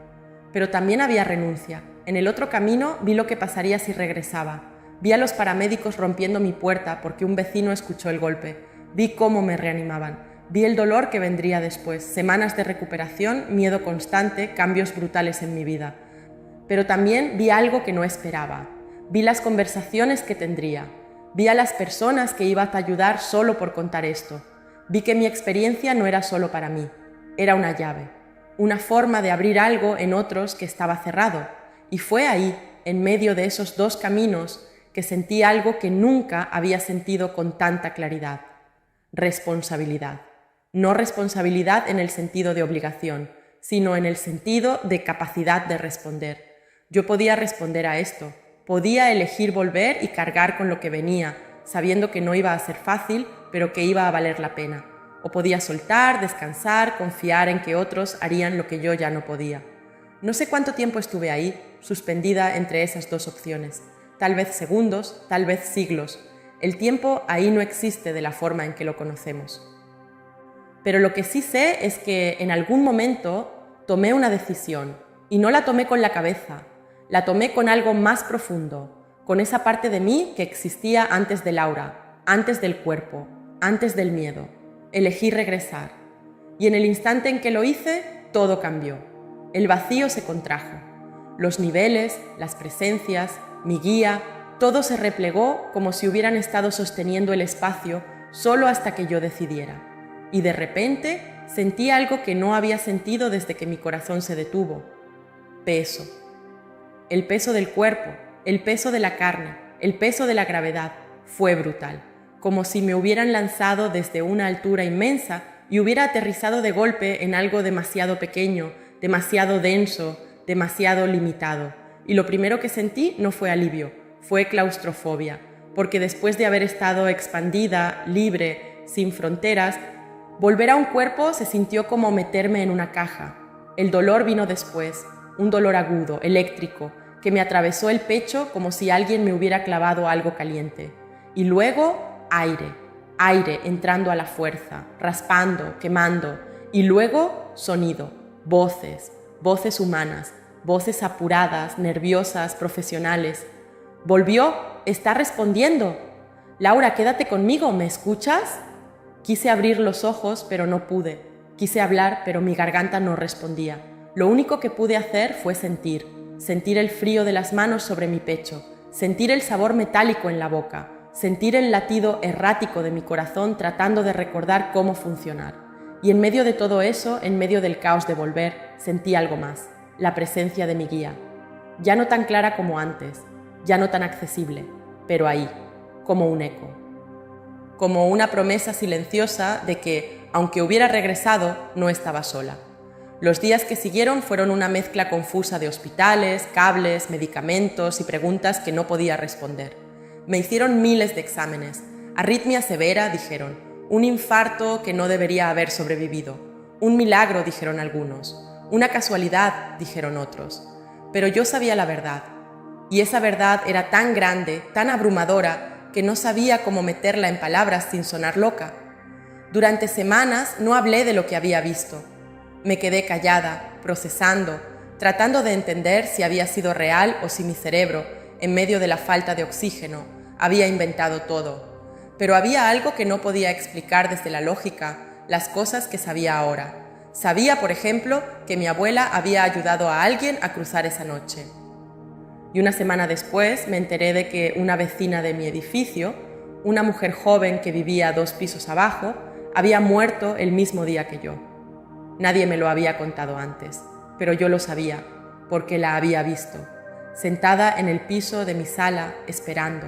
Pero también había renuncia. En el otro camino vi lo que pasaría si regresaba. Vi a los paramédicos rompiendo mi puerta porque un vecino escuchó el golpe. Vi cómo me reanimaban. Vi el dolor que vendría después, semanas de recuperación, miedo constante, cambios brutales en mi vida. Pero también vi algo que no esperaba. Vi las conversaciones que tendría. Vi a las personas que iba a ayudar solo por contar esto. Vi que mi experiencia no era solo para mí. Era una llave, una forma de abrir algo en otros que estaba cerrado. Y fue ahí, en medio de esos dos caminos, que sentí algo que nunca había sentido con tanta claridad. Responsabilidad. No responsabilidad en el sentido de obligación, sino en el sentido de capacidad de responder. Yo podía responder a esto, podía elegir volver y cargar con lo que venía, sabiendo que no iba a ser fácil, pero que iba a valer la pena. O podía soltar, descansar, confiar en que otros harían lo que yo ya no podía. No sé cuánto tiempo estuve ahí, suspendida entre esas dos opciones. Tal vez segundos, tal vez siglos. El tiempo ahí no existe de la forma en que lo conocemos. Pero lo que sí sé es que en algún momento tomé una decisión, y no la tomé con la cabeza, la tomé con algo más profundo, con esa parte de mí que existía antes del aura, antes del cuerpo, antes del miedo. Elegí regresar. Y en el instante en que lo hice, todo cambió. El vacío se contrajo. Los niveles, las presencias, mi guía, todo se replegó como si hubieran estado sosteniendo el espacio solo hasta que yo decidiera. Y de repente sentí algo que no había sentido desde que mi corazón se detuvo. Peso. El peso del cuerpo, el peso de la carne, el peso de la gravedad. Fue brutal, como si me hubieran lanzado desde una altura inmensa y hubiera aterrizado de golpe en algo demasiado pequeño, demasiado denso, demasiado limitado. Y lo primero que sentí no fue alivio, fue claustrofobia, porque después de haber estado expandida, libre, sin fronteras, volver a un cuerpo se sintió como meterme en una caja. El dolor vino después, un dolor agudo, eléctrico, que me atravesó el pecho como si alguien me hubiera clavado algo caliente. Y luego, aire entrando a la fuerza, raspando, quemando. Y luego, sonido, voces humanas, voces apuradas, nerviosas, profesionales. Volvió, está respondiendo. Laura, quédate conmigo, ¿me escuchas? Quise abrir los ojos, pero no pude. Quise hablar, pero mi garganta no respondía. Lo único que pude hacer fue sentir el frío de las manos sobre mi pecho, sentir el sabor metálico en la boca, sentir el latido errático de mi corazón tratando de recordar cómo funcionar. Y en medio de todo eso, en medio del caos de volver, sentí algo más, la presencia de mi guía. Ya no tan clara como antes, ya no tan accesible, pero ahí, como un eco. Como una promesa silenciosa de que, aunque hubiera regresado, no estaba sola. Los días que siguieron fueron una mezcla confusa de hospitales, cables, medicamentos y preguntas que no podía responder. Me hicieron miles de exámenes. Arritmia severa, dijeron. Un infarto que no debería haber sobrevivido. Un milagro, dijeron algunos. Una casualidad, dijeron otros. Pero yo sabía la verdad. Y esa verdad era tan grande, tan abrumadora, que no sabía cómo meterla en palabras sin sonar loca. Durante semanas no hablé de lo que había visto. Me quedé callada, procesando, tratando de entender si había sido real o si mi cerebro, en medio de la falta de oxígeno, había inventado todo. Pero había algo que no podía explicar desde la lógica, las cosas que sabía ahora. Sabía, por ejemplo, que mi abuela había ayudado a alguien a cruzar esa noche. Y una semana después me enteré de que una vecina de mi edificio, una mujer joven que vivía 2 pisos abajo, había muerto el mismo día que yo. Nadie me lo había contado antes, pero yo lo sabía, porque la había visto, sentada en el piso de mi sala, esperando.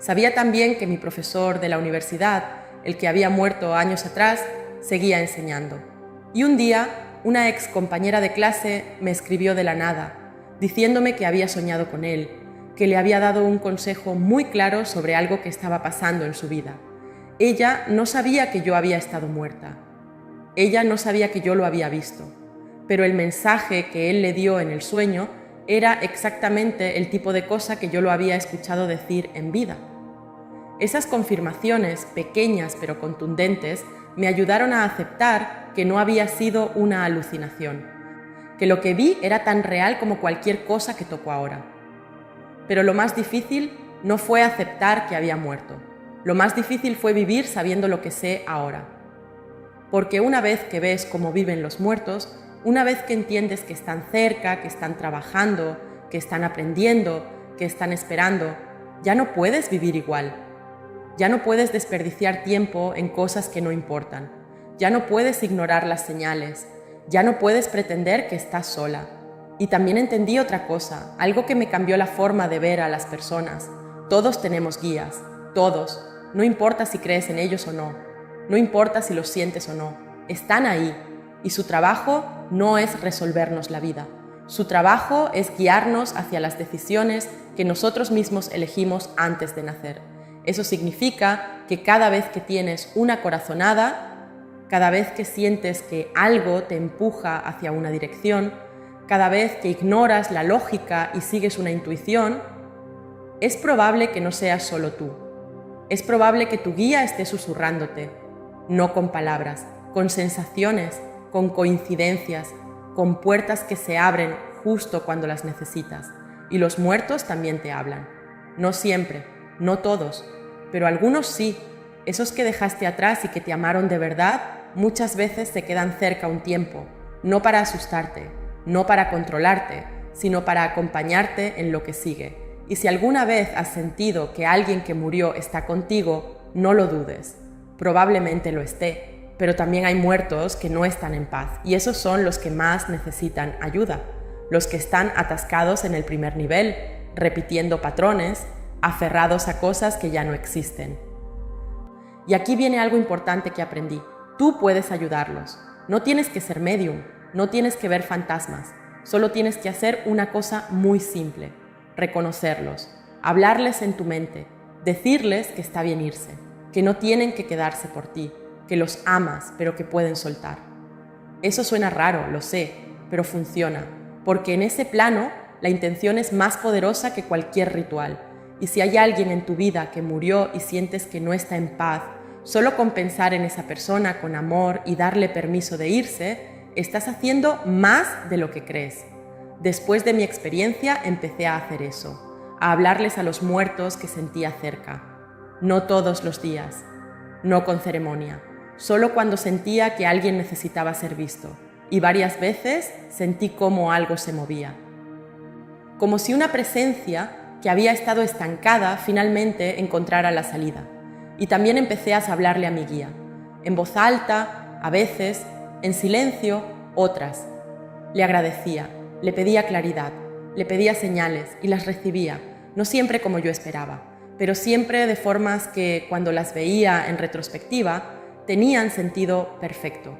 Sabía también que mi profesor de la universidad, el que había muerto años atrás, seguía enseñando. Y un día, una ex compañera de clase me escribió de la nada, diciéndome que había soñado con él, que le había dado un consejo muy claro sobre algo que estaba pasando en su vida. Ella no sabía que yo había estado muerta. Ella no sabía que yo lo había visto, pero el mensaje que él le dio en el sueño era exactamente el tipo de cosa que yo lo había escuchado decir en vida. Esas confirmaciones, pequeñas pero contundentes, me ayudaron a aceptar que no había sido una alucinación, que lo que vi era tan real como cualquier cosa que toco ahora. Pero lo más difícil no fue aceptar que había muerto. Lo más difícil fue vivir sabiendo lo que sé ahora. Porque una vez que ves cómo viven los muertos, una vez que entiendes que están cerca, que están trabajando, que están aprendiendo, que están esperando, ya no puedes vivir igual. Ya no puedes desperdiciar tiempo en cosas que no importan. Ya no puedes ignorar las señales. Ya no puedes pretender que estás sola. Y también entendí otra cosa, algo que me cambió la forma de ver a las personas. Todos tenemos guías, todos. No importa si crees en ellos o no. No importa si los sientes o no, están ahí, y su trabajo no es resolvernos la vida. Su trabajo es guiarnos hacia las decisiones que nosotros mismos elegimos antes de nacer. Eso significa que cada vez que tienes una corazonada, cada vez que sientes que algo te empuja hacia una dirección, cada vez que ignoras la lógica y sigues una intuición, es probable que no seas solo tú. Es probable que tu guía esté susurrándote, no con palabras, con sensaciones, con coincidencias, con puertas que se abren justo cuando las necesitas. Y los muertos también te hablan. No siempre, no todos, pero algunos sí. Esos que dejaste atrás y que te amaron de verdad, muchas veces se quedan cerca un tiempo, no para asustarte, no para controlarte, sino para acompañarte en lo que sigue. Y si alguna vez has sentido que alguien que murió está contigo, no lo dudes. Probablemente lo esté, pero también hay muertos que no están en paz, y esos son los que más necesitan ayuda, los que están atascados en el primer nivel, repitiendo patrones, aferrados a cosas que ya no existen. Y aquí viene algo importante que aprendí. Tú puedes ayudarlos. No tienes que ser medium, no tienes que ver fantasmas, solo tienes que hacer una cosa muy simple: reconocerlos, hablarles en tu mente, Decirles que está bien irse, que no tienen que quedarse por ti, que los amas, pero que pueden soltar. Eso suena raro, lo sé, pero funciona, porque en ese plano la intención es más poderosa que cualquier ritual. Y si hay alguien en tu vida que murió y sientes que no está en paz, solo con pensar en esa persona con amor y darle permiso de irse, estás haciendo más de lo que crees. Después de mi experiencia empecé a hacer eso, a hablarles a los muertos que sentía cerca. No todos los días, no con ceremonia, solo cuando sentía que alguien necesitaba ser visto. Y varias veces sentí cómo algo se movía. Como si una presencia que había estado estancada finalmente encontrara la salida. Y también empecé a hablarle a mi guía, en voz alta, a veces, en silencio, otras. Le agradecía, le pedía claridad, le pedía señales y las recibía, no siempre como yo esperaba, pero siempre de formas que, cuando las veía en retrospectiva, tenían sentido perfecto.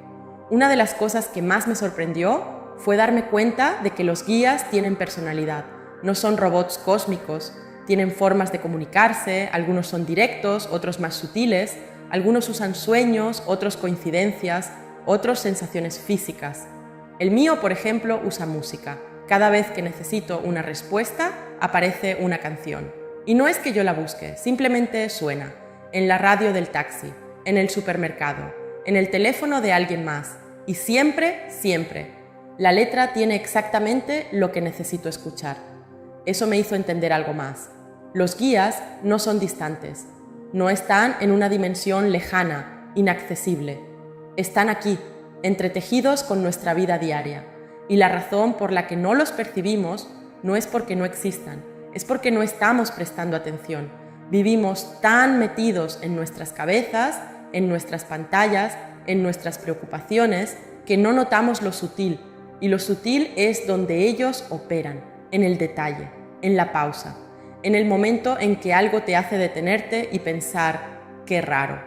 Una de las cosas que más me sorprendió fue darme cuenta de que los guías tienen personalidad, no son robots cósmicos, tienen formas de comunicarse, algunos son directos, otros más sutiles, algunos usan sueños, otros coincidencias, otros sensaciones físicas. El mío, por ejemplo, usa música. Cada vez que necesito una respuesta, aparece una canción. Y no es que yo la busque, simplemente suena, en la radio del taxi, en el supermercado, en el teléfono de alguien más, y siempre, siempre, la letra tiene exactamente lo que necesito escuchar. Eso me hizo entender algo más. Los guías no son distantes, no están en una dimensión lejana, inaccesible. Están aquí, entretejidos con nuestra vida diaria. Y la razón por la que no los percibimos no es porque no existan, es porque no estamos prestando atención. Vivimos tan metidos en nuestras cabezas, en nuestras pantallas, en nuestras preocupaciones, que no notamos lo sutil. Y lo sutil es donde ellos operan, en el detalle, en la pausa, en el momento en que algo te hace detenerte y pensar, qué raro.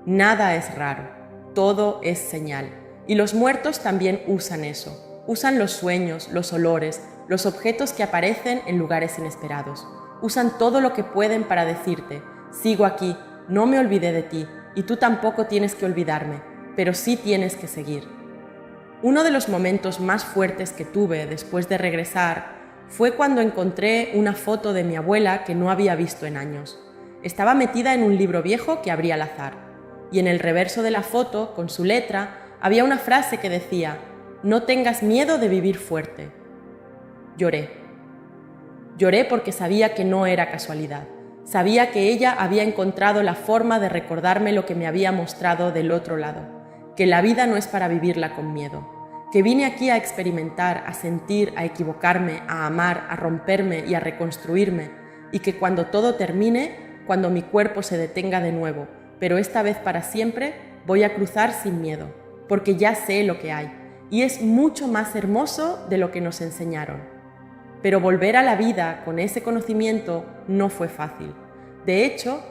Nada es raro, todo es señal. Y los muertos también usan eso. Usan los sueños, los olores, los objetos que aparecen en lugares inesperados. Usan todo lo que pueden para decirte, sigo aquí, no me olvidé de ti, y tú tampoco tienes que olvidarme, pero sí tienes que seguir. Uno de los momentos más fuertes que tuve después de regresar fue cuando encontré una foto de mi abuela que no había visto en años. Estaba metida en un libro viejo que abrí al azar, y en el reverso de la foto, con su letra, había una frase que decía, no tengas miedo de vivir fuerte. Lloré. Lloré porque sabía que no era casualidad. Sabía que ella había encontrado la forma de recordarme lo que me había mostrado del otro lado, que la vida no es para vivirla con miedo, que vine aquí a experimentar, a sentir, a equivocarme, a amar, a romperme y a reconstruirme, y que cuando todo termine, cuando mi cuerpo se detenga de nuevo, pero esta vez para siempre, voy a cruzar sin miedo, porque ya sé lo que hay, y es mucho más hermoso de lo que nos enseñaron. Pero volver a la vida con ese conocimiento no fue fácil. De hecho,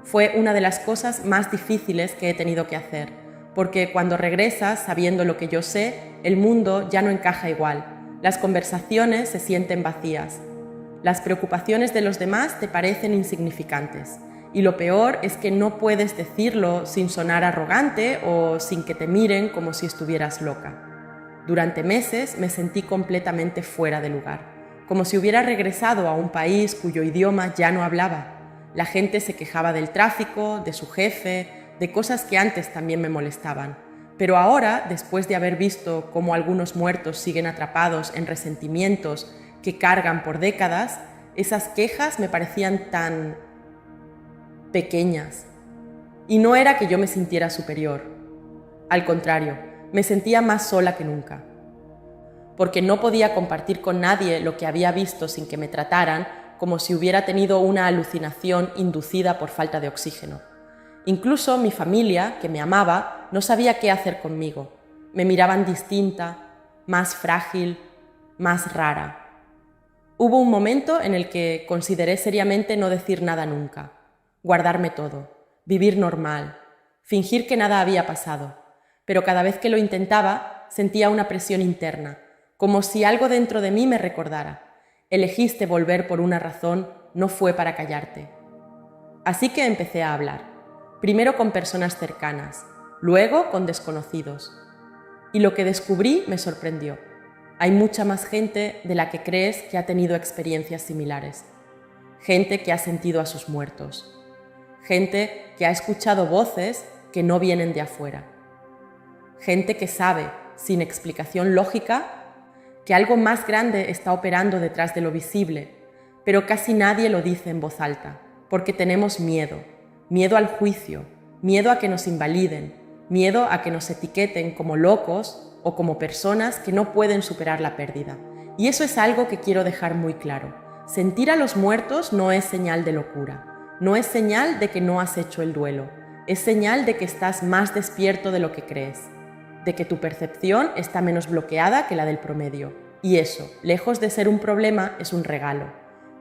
fue una de las cosas más difíciles que he tenido que hacer, porque cuando regresas sabiendo lo que yo sé, el mundo ya no encaja igual, las conversaciones se sienten vacías, las preocupaciones de los demás te parecen insignificantes, y lo peor es que no puedes decirlo sin sonar arrogante o sin que te miren como si estuvieras loca. Durante meses me sentí completamente fuera de lugar, como si hubiera regresado a un país cuyo idioma ya no hablaba. La gente se quejaba del tráfico, de su jefe, de cosas que antes también me molestaban. Pero ahora, después de haber visto cómo algunos muertos siguen atrapados en resentimientos que cargan por décadas, esas quejas me parecían tan pequeñas. Y no era que yo me sintiera superior. Al contrario, me sentía más sola que nunca. Porque no podía compartir con nadie lo que había visto sin que me trataran como si hubiera tenido una alucinación inducida por falta de oxígeno. Incluso mi familia, que me amaba, no sabía qué hacer conmigo. Me miraban distinta, más frágil, más rara. Hubo un momento en el que consideré seriamente no decir nada nunca, guardarme todo, vivir normal, fingir que nada había pasado. Pero cada vez que lo intentaba, sentía una presión interna, como si algo dentro de mí me recordara. Elegiste volver por una razón, no fue para callarte. Así que empecé a hablar, primero con personas cercanas, luego con desconocidos. Y lo que descubrí me sorprendió. Hay mucha más gente de la que crees que ha tenido experiencias similares. Gente que ha sentido a sus muertos. Gente que ha escuchado voces que no vienen de afuera. Gente que sabe, sin explicación lógica, que algo más grande está operando detrás de lo visible, pero casi nadie lo dice en voz alta, porque tenemos miedo. Miedo al juicio, miedo a que nos invaliden, miedo a que nos etiqueten como locos o como personas que no pueden superar la pérdida. Y eso es algo que quiero dejar muy claro. Sentir a los muertos no es señal de locura, no es señal de que no has hecho el duelo, es señal de que estás más despierto de lo que crees, de que tu percepción está menos bloqueada que la del promedio. Y eso, lejos de ser un problema, es un regalo.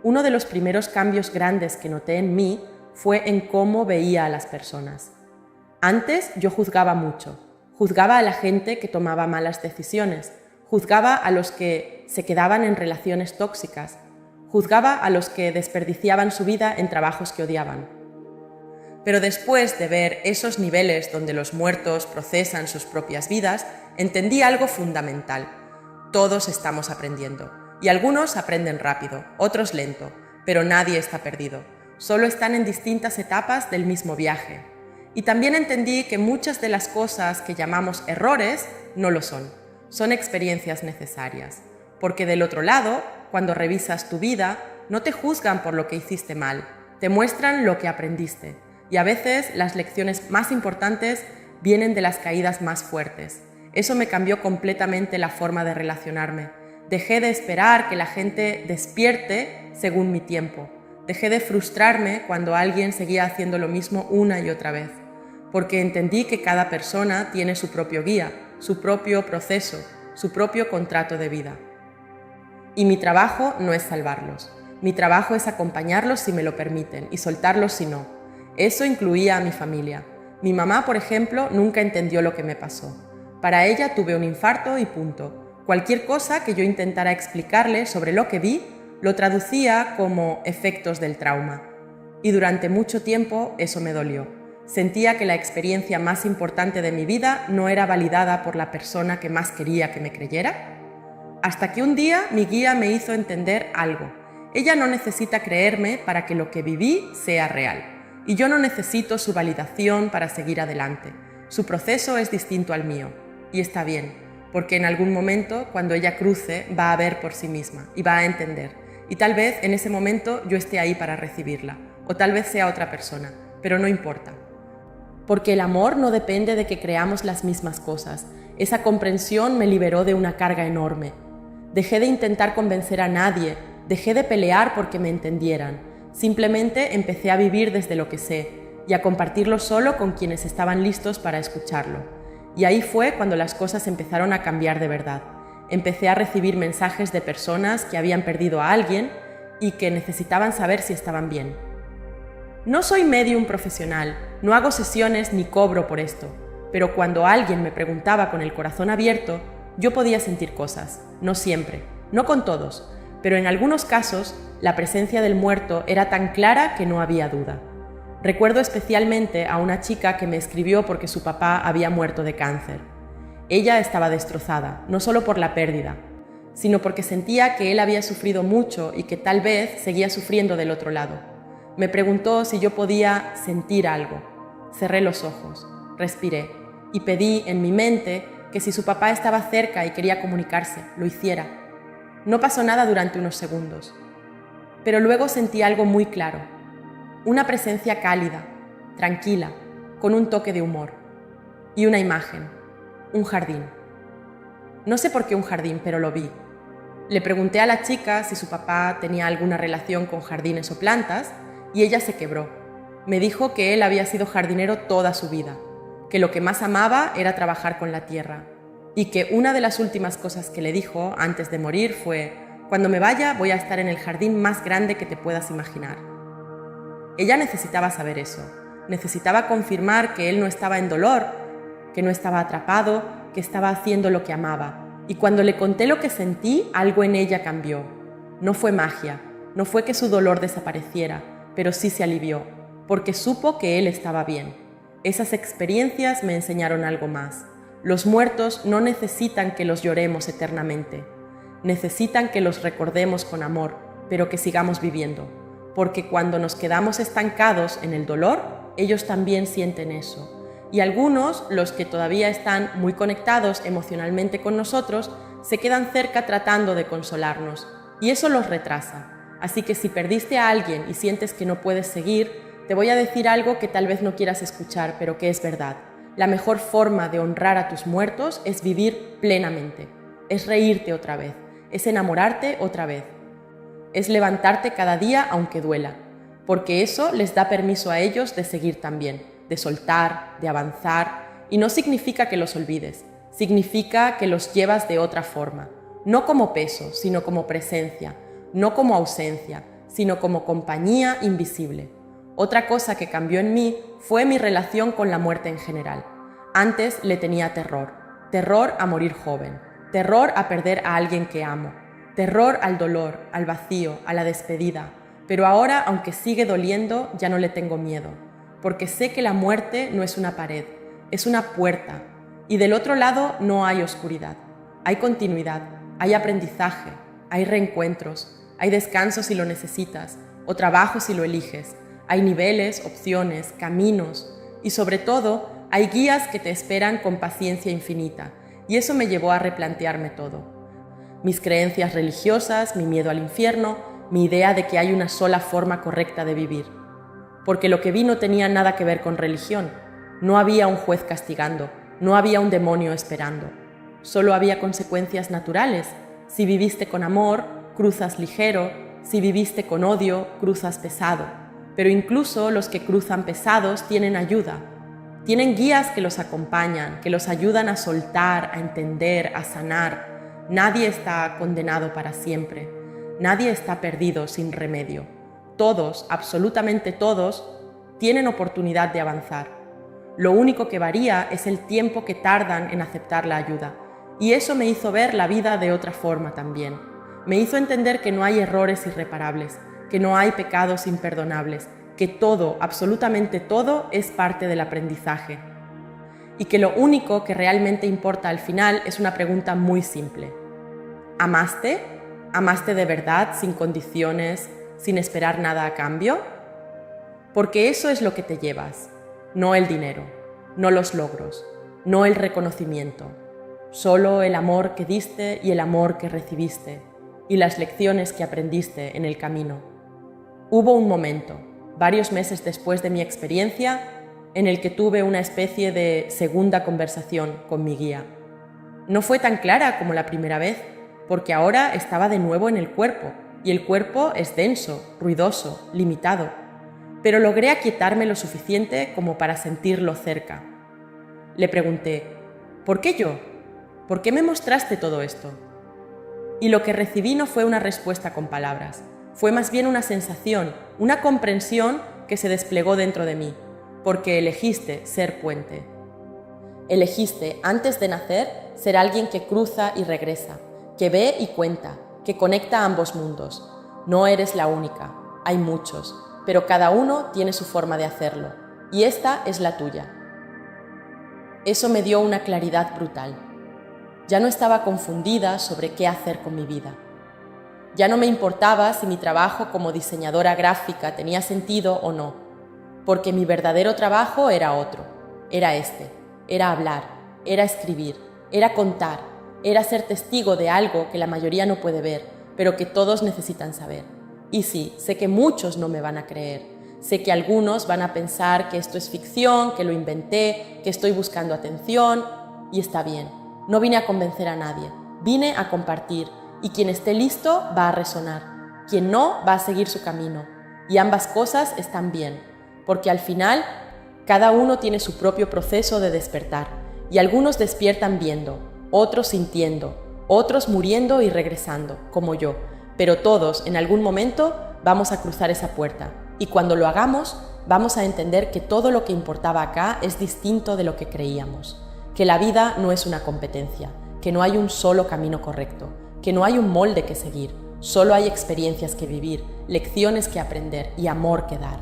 Uno de los primeros cambios grandes que noté en mí fue en cómo veía a las personas. Antes yo juzgaba mucho. Juzgaba a la gente que tomaba malas decisiones. Juzgaba a los que se quedaban en relaciones tóxicas. Juzgaba a los que desperdiciaban su vida en trabajos que odiaban. Pero después de ver esos niveles donde los muertos procesan sus propias vidas, entendí algo fundamental. Todos estamos aprendiendo. Y algunos aprenden rápido, otros lento, pero nadie está perdido. Solo están en distintas etapas del mismo viaje. Y también entendí que muchas de las cosas que llamamos errores no lo son. Son experiencias necesarias. Porque del otro lado, cuando revisas tu vida, no te juzgan por lo que hiciste mal, te muestran lo que aprendiste. Y a veces las lecciones más importantes vienen de las caídas más fuertes. Eso me cambió completamente la forma de relacionarme. Dejé de esperar que la gente despierte según mi tiempo. Dejé de frustrarme cuando alguien seguía haciendo lo mismo una y otra vez. Porque entendí que cada persona tiene su propio guía, su propio proceso, su propio contrato de vida. Y mi trabajo no es salvarlos. Mi trabajo es acompañarlos si me lo permiten y soltarlos si no. Eso incluía a mi familia. Mi mamá, por ejemplo, nunca entendió lo que me pasó. Para ella tuve un infarto y punto. Cualquier cosa que yo intentara explicarle sobre lo que vi, lo traducía como efectos del trauma. Y durante mucho tiempo eso me dolió. Sentía que la experiencia más importante de mi vida no era validada por la persona que más quería que me creyera. Hasta que un día mi guía me hizo entender algo. Ella no necesita creerme para que lo que viví sea real. Y yo no necesito su validación para seguir adelante. Su proceso es distinto al mío. Y está bien, porque en algún momento, cuando ella cruce, va a ver por sí misma y va a entender. Y tal vez en ese momento yo esté ahí para recibirla. O tal vez sea otra persona, pero no importa. Porque el amor no depende de que creamos las mismas cosas. Esa comprensión me liberó de una carga enorme. Dejé de intentar convencer a nadie, dejé de pelear porque me entendieran. Simplemente empecé a vivir desde lo que sé y a compartirlo solo con quienes estaban listos para escucharlo. Y ahí fue cuando las cosas empezaron a cambiar de verdad. Empecé a recibir mensajes de personas que habían perdido a alguien y que necesitaban saber si estaban bien. No soy medium profesional, no hago sesiones ni cobro por esto, pero cuando alguien me preguntaba con el corazón abierto, yo podía sentir cosas, no siempre, no con todos, pero en algunos casos la presencia del muerto era tan clara que no había duda. Recuerdo especialmente a una chica que me escribió porque su papá había muerto de cáncer. Ella estaba destrozada, no solo por la pérdida, sino porque sentía que él había sufrido mucho y que tal vez seguía sufriendo del otro lado. Me preguntó si yo podía sentir algo. Cerré los ojos, respiré y pedí en mi mente que si su papá estaba cerca y quería comunicarse, lo hiciera. No pasó nada durante unos segundos, pero luego sentí algo muy claro, una presencia cálida, tranquila, con un toque de humor, y una imagen, un jardín. No sé por qué un jardín, pero lo vi. Le pregunté a la chica si su papá tenía alguna relación con jardines o plantas, y ella se quebró. Me dijo que él había sido jardinero toda su vida, que lo que más amaba era trabajar con la tierra, y que una de las últimas cosas que le dijo antes de morir fue: cuando me vaya voy a estar en el jardín más grande que te puedas imaginar. Ella necesitaba saber eso, necesitaba confirmar que él no estaba en dolor, que no estaba atrapado, que estaba haciendo lo que amaba. Y cuando le conté lo que sentí, algo en ella cambió. No fue magia, no fue que su dolor desapareciera, pero sí se alivió, porque supo que él estaba bien. Esas experiencias me enseñaron algo más. Los muertos no necesitan que los lloremos eternamente. Necesitan que los recordemos con amor, pero que sigamos viviendo. Porque cuando nos quedamos estancados en el dolor, ellos también sienten eso. Y algunos, los que todavía están muy conectados emocionalmente con nosotros, se quedan cerca tratando de consolarnos. Y eso los retrasa. Así que si perdiste a alguien y sientes que no puedes seguir, te voy a decir algo que tal vez no quieras escuchar, pero que es verdad. La mejor forma de honrar a tus muertos es vivir plenamente. Es reírte otra vez. Es enamorarte otra vez. Es levantarte cada día aunque duela. Porque eso les da permiso a ellos de seguir también, de soltar, de avanzar. Y no significa que los olvides. Significa que los llevas de otra forma. No como peso, sino como presencia. No como ausencia, sino como compañía invisible. Otra cosa que cambió en mí fue mi relación con la muerte en general. Antes le tenía terror. Terror a morir joven. Terror a perder a alguien que amo. Terror al dolor, al vacío, a la despedida. Pero ahora, aunque sigue doliendo, ya no le tengo miedo. Porque sé que la muerte no es una pared, es una puerta. Y del otro lado no hay oscuridad. Hay continuidad, hay aprendizaje, hay reencuentros, hay descanso si lo necesitas, o trabajo si lo eliges. Hay niveles, opciones, caminos y sobre todo hay guías que te esperan con paciencia infinita y eso me llevó a replantearme todo. Mis creencias religiosas, mi miedo al infierno, mi idea de que hay una sola forma correcta de vivir. Porque lo que vi no tenía nada que ver con religión. No había un juez castigando, no había un demonio esperando. Solo había consecuencias naturales. Si viviste con amor, cruzas ligero, si viviste con odio, cruzas pesado. Pero incluso los que cruzan pesados tienen ayuda. Tienen guías que los acompañan, que los ayudan a soltar, a entender, a sanar. Nadie está condenado para siempre. Nadie está perdido sin remedio. Todos, absolutamente todos, tienen oportunidad de avanzar. Lo único que varía es el tiempo que tardan en aceptar la ayuda. Y eso me hizo ver la vida de otra forma también. Me hizo entender que no hay errores irreparables, que no hay pecados imperdonables, que todo, absolutamente todo, es parte del aprendizaje. Y que lo único que realmente importa al final es una pregunta muy simple. ¿Amaste? ¿Amaste de verdad, sin condiciones, sin esperar nada a cambio? Porque eso es lo que te llevas, no el dinero, no los logros, no el reconocimiento, solo el amor que diste y el amor que recibiste, y las lecciones que aprendiste en el camino. Hubo un momento, varios meses después de mi experiencia, en el que tuve una especie de segunda conversación con mi guía. No fue tan clara como la primera vez, porque ahora estaba de nuevo en el cuerpo, y el cuerpo es denso, ruidoso, limitado. Pero logré aquietarme lo suficiente como para sentirlo cerca. Le pregunté, ¿por qué yo? ¿Por qué me mostraste todo esto? Y lo que recibí no fue una respuesta con palabras. Fue más bien una sensación, una comprensión que se desplegó dentro de mí, porque elegiste ser puente. Elegiste, antes de nacer, ser alguien que cruza y regresa, que ve y cuenta, que conecta ambos mundos. No eres la única, hay muchos, pero cada uno tiene su forma de hacerlo, y esta es la tuya. Eso me dio una claridad brutal. Ya no estaba confundida sobre qué hacer con mi vida. Ya no me importaba si mi trabajo como diseñadora gráfica tenía sentido o no, porque mi verdadero trabajo era otro, era este, era hablar, era escribir, era contar, era ser testigo de algo que la mayoría no puede ver, pero que todos necesitan saber. Y sí, sé que muchos no me van a creer, sé que algunos van a pensar que esto es ficción, que lo inventé, que estoy buscando atención, y está bien, no vine a convencer a nadie, vine a compartir. Y quien esté listo va a resonar, quien no va a seguir su camino. Y ambas cosas están bien, porque al final cada uno tiene su propio proceso de despertar. Y algunos despiertan viendo, otros sintiendo, otros muriendo y regresando, como yo. Pero todos, en algún momento, vamos a cruzar esa puerta. Y cuando lo hagamos, vamos a entender que todo lo que importaba acá es distinto de lo que creíamos. Que la vida no es una competencia, que no hay un solo camino correcto, que no hay un molde que seguir, solo hay experiencias que vivir, lecciones que aprender y amor que dar.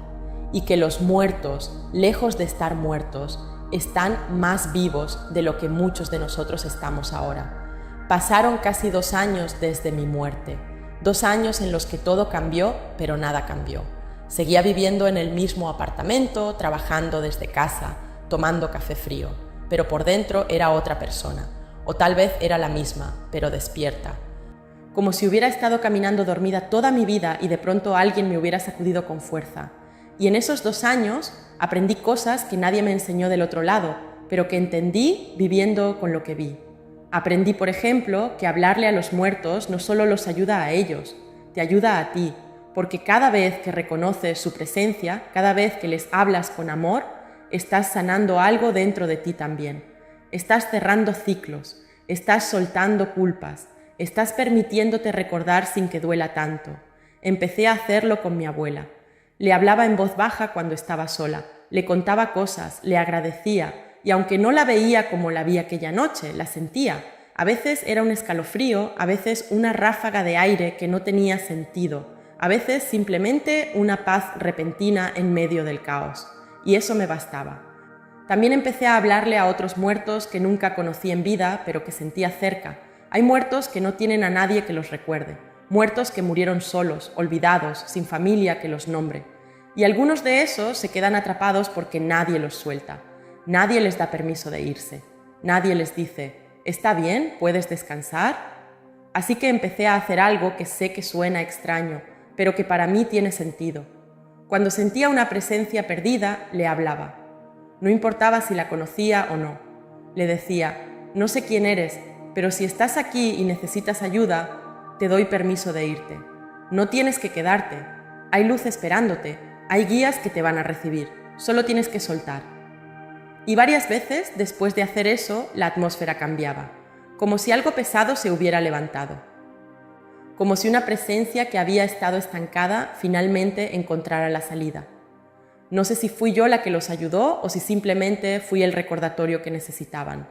y que los muertos, lejos de estar muertos, están más vivos de lo que muchos de nosotros estamos ahora. Pasaron casi 2 años desde mi muerte, 2 años en los que todo cambió, pero nada cambió. Seguía viviendo en el mismo apartamento, trabajando desde casa, tomando café frío, pero por dentro era otra persona, o tal vez era la misma, pero despierta. Como si hubiera estado caminando dormida toda mi vida y de pronto alguien me hubiera sacudido con fuerza. Y en esos 2 años aprendí cosas que nadie me enseñó del otro lado, pero que entendí viviendo con lo que vi. Aprendí, por ejemplo, que hablarle a los muertos no solo los ayuda a ellos, te ayuda a ti, porque cada vez que reconoces su presencia, cada vez que les hablas con amor, estás sanando algo dentro de ti también. Estás cerrando ciclos, estás soltando culpas, estás permitiéndote recordar sin que duela tanto. Empecé a hacerlo con mi abuela. Le hablaba en voz baja cuando estaba sola, le contaba cosas, le agradecía, y aunque no la veía como la vi aquella noche, la sentía. A veces era un escalofrío, a veces una ráfaga de aire que no tenía sentido, a veces simplemente una paz repentina en medio del caos. Y eso me bastaba. También empecé a hablarle a otros muertos que nunca conocí en vida, pero que sentía cerca. Hay muertos que no tienen a nadie que los recuerde, muertos que murieron solos, olvidados, sin familia que los nombre. Y algunos de esos se quedan atrapados porque nadie los suelta. Nadie les da permiso de irse. Nadie les dice, ¿está bien? ¿Puedes descansar? Así que empecé a hacer algo que sé que suena extraño, pero que para mí tiene sentido. Cuando sentía una presencia perdida, le hablaba. No importaba si la conocía o no. Le decía, no sé quién eres, pero si estás aquí y necesitas ayuda, te doy permiso de irte. No tienes que quedarte. Hay luz esperándote. Hay guías que te van a recibir. Solo tienes que soltar. Y varias veces, después de hacer eso, la atmósfera cambiaba, como si algo pesado se hubiera levantado. Como si una presencia que había estado estancada finalmente encontrara la salida. No sé si fui yo la que los ayudó o si simplemente fui el recordatorio que necesitaban.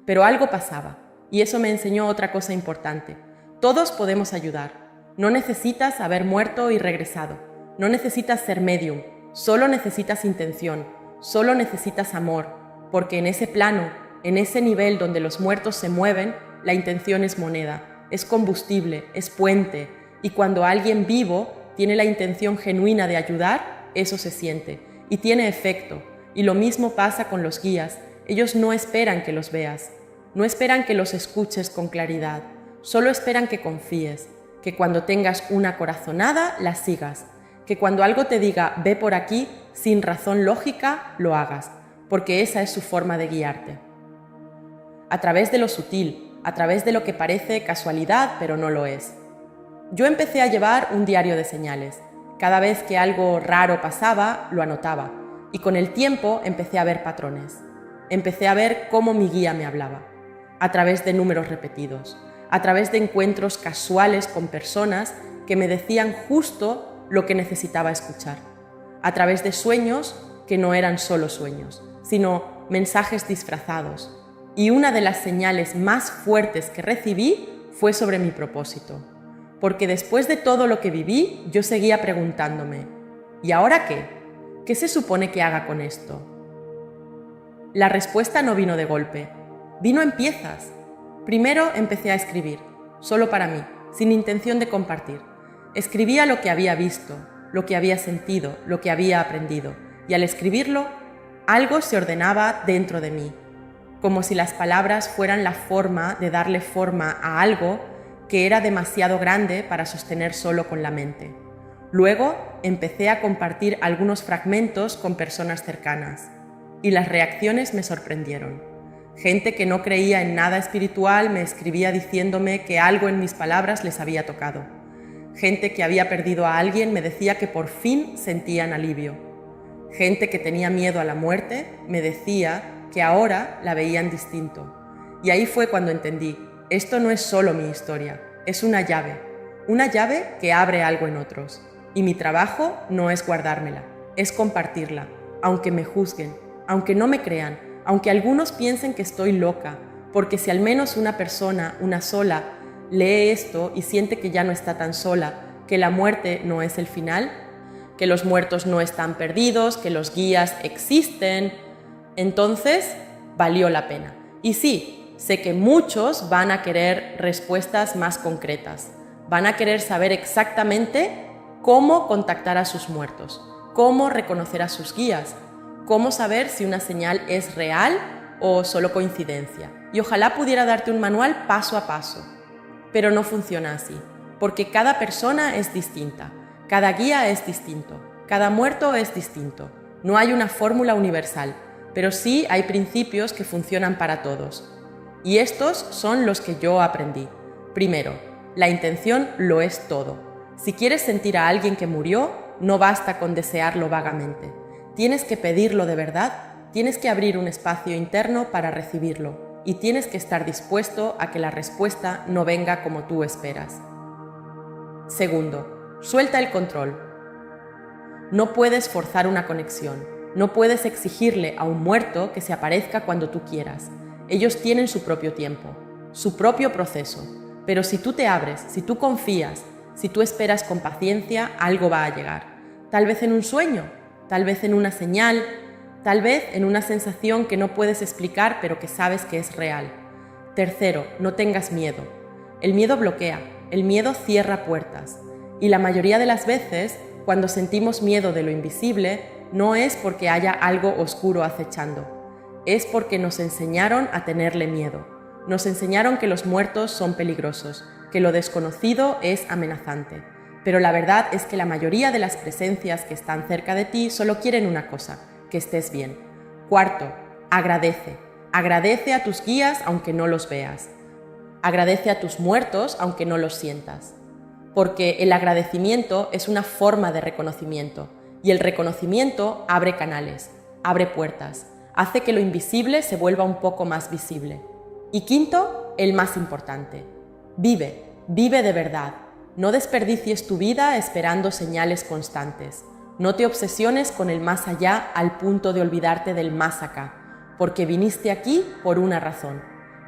Pero algo pasaba, y eso me enseñó otra cosa importante. Todos podemos ayudar. No necesitas haber muerto y regresado. No necesitas ser medium. Solo necesitas intención. Solo necesitas amor. Porque en ese plano, en ese nivel donde los muertos se mueven, la intención es moneda, es combustible, es puente. Y cuando alguien vivo tiene la intención genuina de ayudar, eso se siente y tiene efecto. Y lo mismo pasa con los guías. Ellos no esperan que los veas, no esperan que los escuches con claridad, solo esperan que confíes, que cuando tengas una corazonada la sigas, que cuando algo te diga ve por aquí, sin razón lógica, lo hagas, porque esa es su forma de guiarte. A través de lo sutil, a través de lo que parece casualidad pero no lo es. Yo empecé a llevar un diario de señales. Cada vez que algo raro pasaba, lo anotaba, y con el tiempo empecé a ver patrones. Empecé a ver cómo mi guía me hablaba, a través de números repetidos, a través de encuentros casuales con personas que me decían justo lo que necesitaba escuchar, a través de sueños que no eran solo sueños, sino mensajes disfrazados. Y una de las señales más fuertes que recibí fue sobre mi propósito. Porque después de todo lo que viví, yo seguía preguntándome, ¿y ahora qué? ¿Qué se supone que haga con esto? La respuesta no vino de golpe, vino en piezas. Primero empecé a escribir, solo para mí, sin intención de compartir. Escribía lo que había visto, lo que había sentido, lo que había aprendido, y al escribirlo, algo se ordenaba dentro de mí, como si las palabras fueran la forma de darle forma a algo que era demasiado grande para sostener solo con la mente. Luego empecé a compartir algunos fragmentos con personas cercanas y las reacciones me sorprendieron. Gente que no creía en nada espiritual me escribía diciéndome que algo en mis palabras les había tocado. Gente que había perdido a alguien me decía que por fin sentían alivio. Gente que tenía miedo a la muerte me decía que ahora la veían distinto. Y ahí fue cuando entendí, esto no es solo mi historia, es una llave que abre algo en otros. Y mi trabajo no es guardármela, es compartirla, aunque me juzguen, aunque no me crean, aunque algunos piensen que estoy loca, porque si al menos una persona, una sola, lee esto y siente que ya no está tan sola, que la muerte no es el final, que los muertos no están perdidos, que los guías existen. Entonces, valió la pena. Y sí, sé que muchos van a querer respuestas más concretas. Van a querer saber exactamente cómo contactar a sus muertos, cómo reconocer a sus guías, cómo saber si una señal es real o solo coincidencia. Y ojalá pudiera darte un manual paso a paso, pero no funciona así, porque cada persona es distinta, cada guía es distinto, cada muerto es distinto. No hay una fórmula universal, pero sí hay principios que funcionan para todos. Y estos son los que yo aprendí. Primero, la intención lo es todo. Si quieres sentir a alguien que murió, no basta con desearlo vagamente. Tienes que pedirlo de verdad, tienes que abrir un espacio interno para recibirlo y tienes que estar dispuesto a que la respuesta no venga como tú esperas. Segundo, suelta el control. No puedes forzar una conexión, no puedes exigirle a un muerto que se aparezca cuando tú quieras. Ellos tienen su propio tiempo, su propio proceso, pero si tú te abres, si tú confías, si tú esperas con paciencia, algo va a llegar. Tal vez en un sueño, tal vez en una señal, tal vez en una sensación que no puedes explicar pero que sabes que es real. Tercero, no tengas miedo. El miedo bloquea, el miedo cierra puertas. Y la mayoría de las veces, cuando sentimos miedo de lo invisible, no es porque haya algo oscuro acechando. Es porque nos enseñaron a tenerle miedo. Nos enseñaron que los muertos son peligrosos, que lo desconocido es amenazante. Pero la verdad es que la mayoría de las presencias que están cerca de ti solo quieren una cosa, que estés bien. Cuarto, agradece. Agradece a tus guías aunque no los veas. Agradece a tus muertos aunque no los sientas. Porque el agradecimiento es una forma de reconocimiento y el reconocimiento abre canales, abre puertas, hace que lo invisible se vuelva un poco más visible. Y quinto, el más importante, vive de verdad. No desperdicies tu vida esperando señales constantes. No te obsesiones con el más allá al punto de olvidarte del más acá, porque viniste aquí por una razón.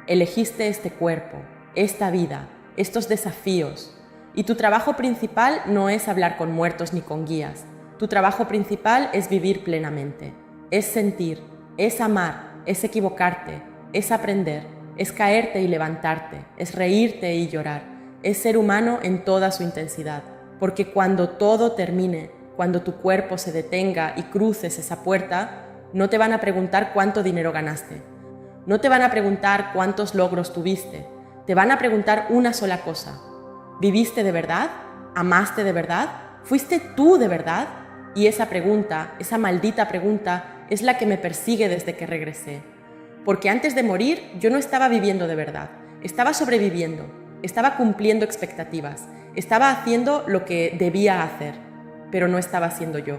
Elegiste este cuerpo, esta vida, estos desafíos. Y tu trabajo principal no es hablar con muertos ni con guías. Tu trabajo principal es vivir plenamente. Es sentir, es amar, es equivocarte, es aprender. Es caerte y levantarte, es reírte y llorar, es ser humano en toda su intensidad, porque cuando todo termine, cuando tu cuerpo se detenga y cruces esa puerta, no te van a preguntar cuánto dinero ganaste, no te van a preguntar cuántos logros tuviste, te van a preguntar una sola cosa: ¿viviste de verdad? ¿Amaste de verdad? ¿Fuiste tú de verdad? Y esa pregunta, esa maldita pregunta, es la que me persigue desde que regresé. Porque antes de morir yo no estaba viviendo de verdad, estaba sobreviviendo, estaba cumpliendo expectativas, estaba haciendo lo que debía hacer, pero no estaba siendo yo.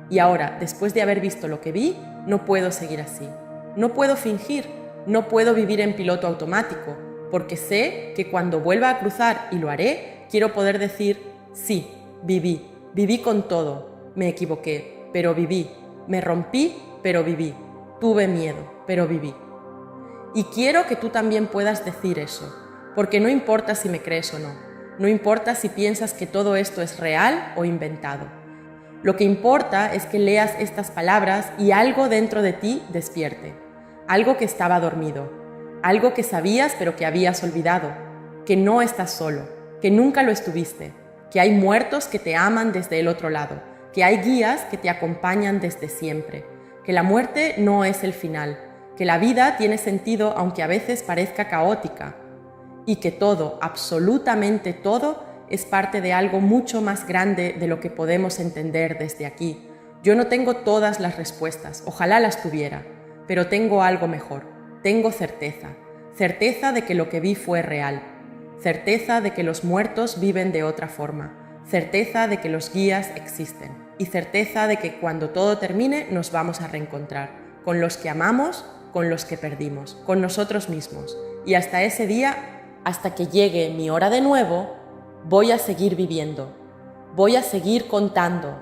Y ahora, después de haber visto lo que vi, no puedo seguir así. No puedo fingir, no puedo vivir en piloto automático, porque sé que cuando vuelva a cruzar, y lo haré, quiero poder decir: sí, viví con todo, me equivoqué, pero viví, me rompí, pero viví, tuve miedo, pero viví. Y quiero que tú también puedas decir eso, porque no importa si me crees o no, no importa si piensas que todo esto es real o inventado. Lo que importa es que leas estas palabras y algo dentro de ti despierte, algo que estaba dormido, algo que sabías pero que habías olvidado, que no estás solo, que nunca lo estuviste, que hay muertos que te aman desde el otro lado, que hay guías que te acompañan desde siempre, que la muerte no es el final, que la vida tiene sentido aunque a veces parezca caótica, y que todo, absolutamente todo, es parte de algo mucho más grande de lo que podemos entender desde aquí. Yo no tengo todas las respuestas, ojalá las tuviera, pero tengo algo mejor, tengo certeza, certeza de que lo que vi fue real, certeza de que los muertos viven de otra forma, certeza de que los guías existen y certeza de que cuando todo termine nos vamos a reencontrar, con los que amamos, con los que perdimos, con nosotros mismos. Y hasta ese día, hasta que llegue mi hora de nuevo, voy a seguir viviendo, voy a seguir contando,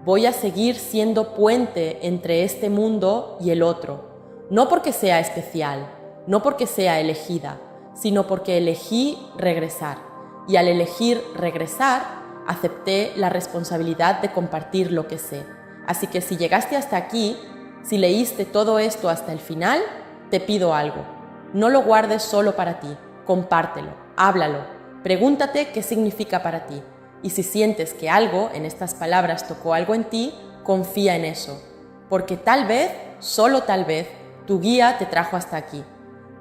voy a seguir siendo puente entre este mundo y el otro, no porque sea especial, no porque sea elegida, sino porque elegí regresar. Y al elegir regresar, Acepté la responsabilidad de compartir lo que sé. Así que si llegaste hasta aquí, si leíste todo esto hasta el final, te pido algo. No lo guardes solo para ti, compártelo, háblalo, pregúntate qué significa para ti. Y si sientes que algo en estas palabras tocó algo en ti, confía en eso. Porque tal vez, solo tal vez, tu guía te trajo hasta aquí.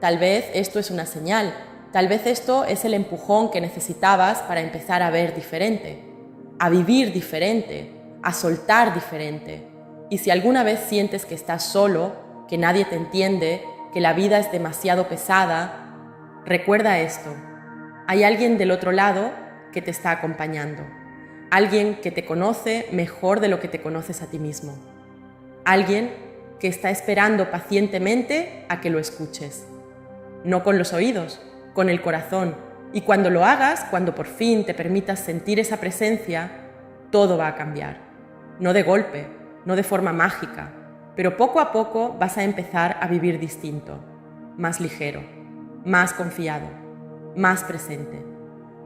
Tal vez esto es una señal. Tal vez esto es el empujón que necesitabas para empezar a ver diferente, a vivir diferente, a soltar diferente. Y si alguna vez sientes que estás solo, que nadie te entiende, que la vida es demasiado pesada, recuerda esto. Hay alguien del otro lado que te está acompañando. Alguien que te conoce mejor de lo que te conoces a ti mismo. Alguien que está esperando pacientemente a que lo escuches. No con los oídos, con el corazón, y cuando lo hagas, cuando por fin te permitas sentir esa presencia, todo va a cambiar. No de golpe, no de forma mágica, pero poco a poco vas a empezar a vivir distinto, más ligero, más confiado, más presente,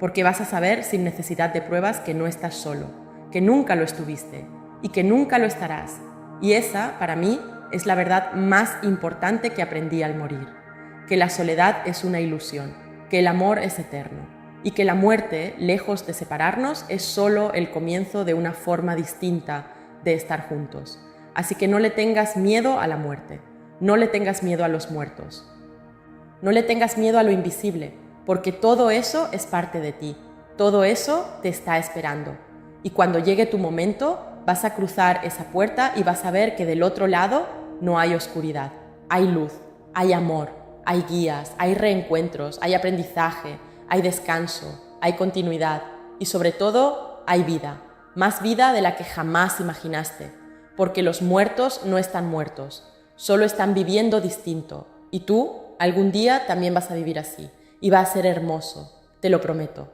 porque vas a saber sin necesidad de pruebas que no estás solo, que nunca lo estuviste y que nunca lo estarás. Y esa, para mí, es la verdad más importante que aprendí al morir. Que la soledad es una ilusión, que el amor es eterno y que la muerte, lejos de separarnos, es solo el comienzo de una forma distinta de estar juntos. Así que no le tengas miedo a la muerte, no le tengas miedo a los muertos, no le tengas miedo a lo invisible, porque todo eso es parte de ti, todo eso te está esperando. Y cuando llegue tu momento, vas a cruzar esa puerta y vas a ver que del otro lado no hay oscuridad, hay luz, hay amor. Hay guías, hay reencuentros, hay aprendizaje, hay descanso, hay continuidad y sobre todo hay vida, más vida de la que jamás imaginaste, porque los muertos no están muertos, solo están viviendo distinto y tú algún día también vas a vivir así y va a ser hermoso, te lo prometo.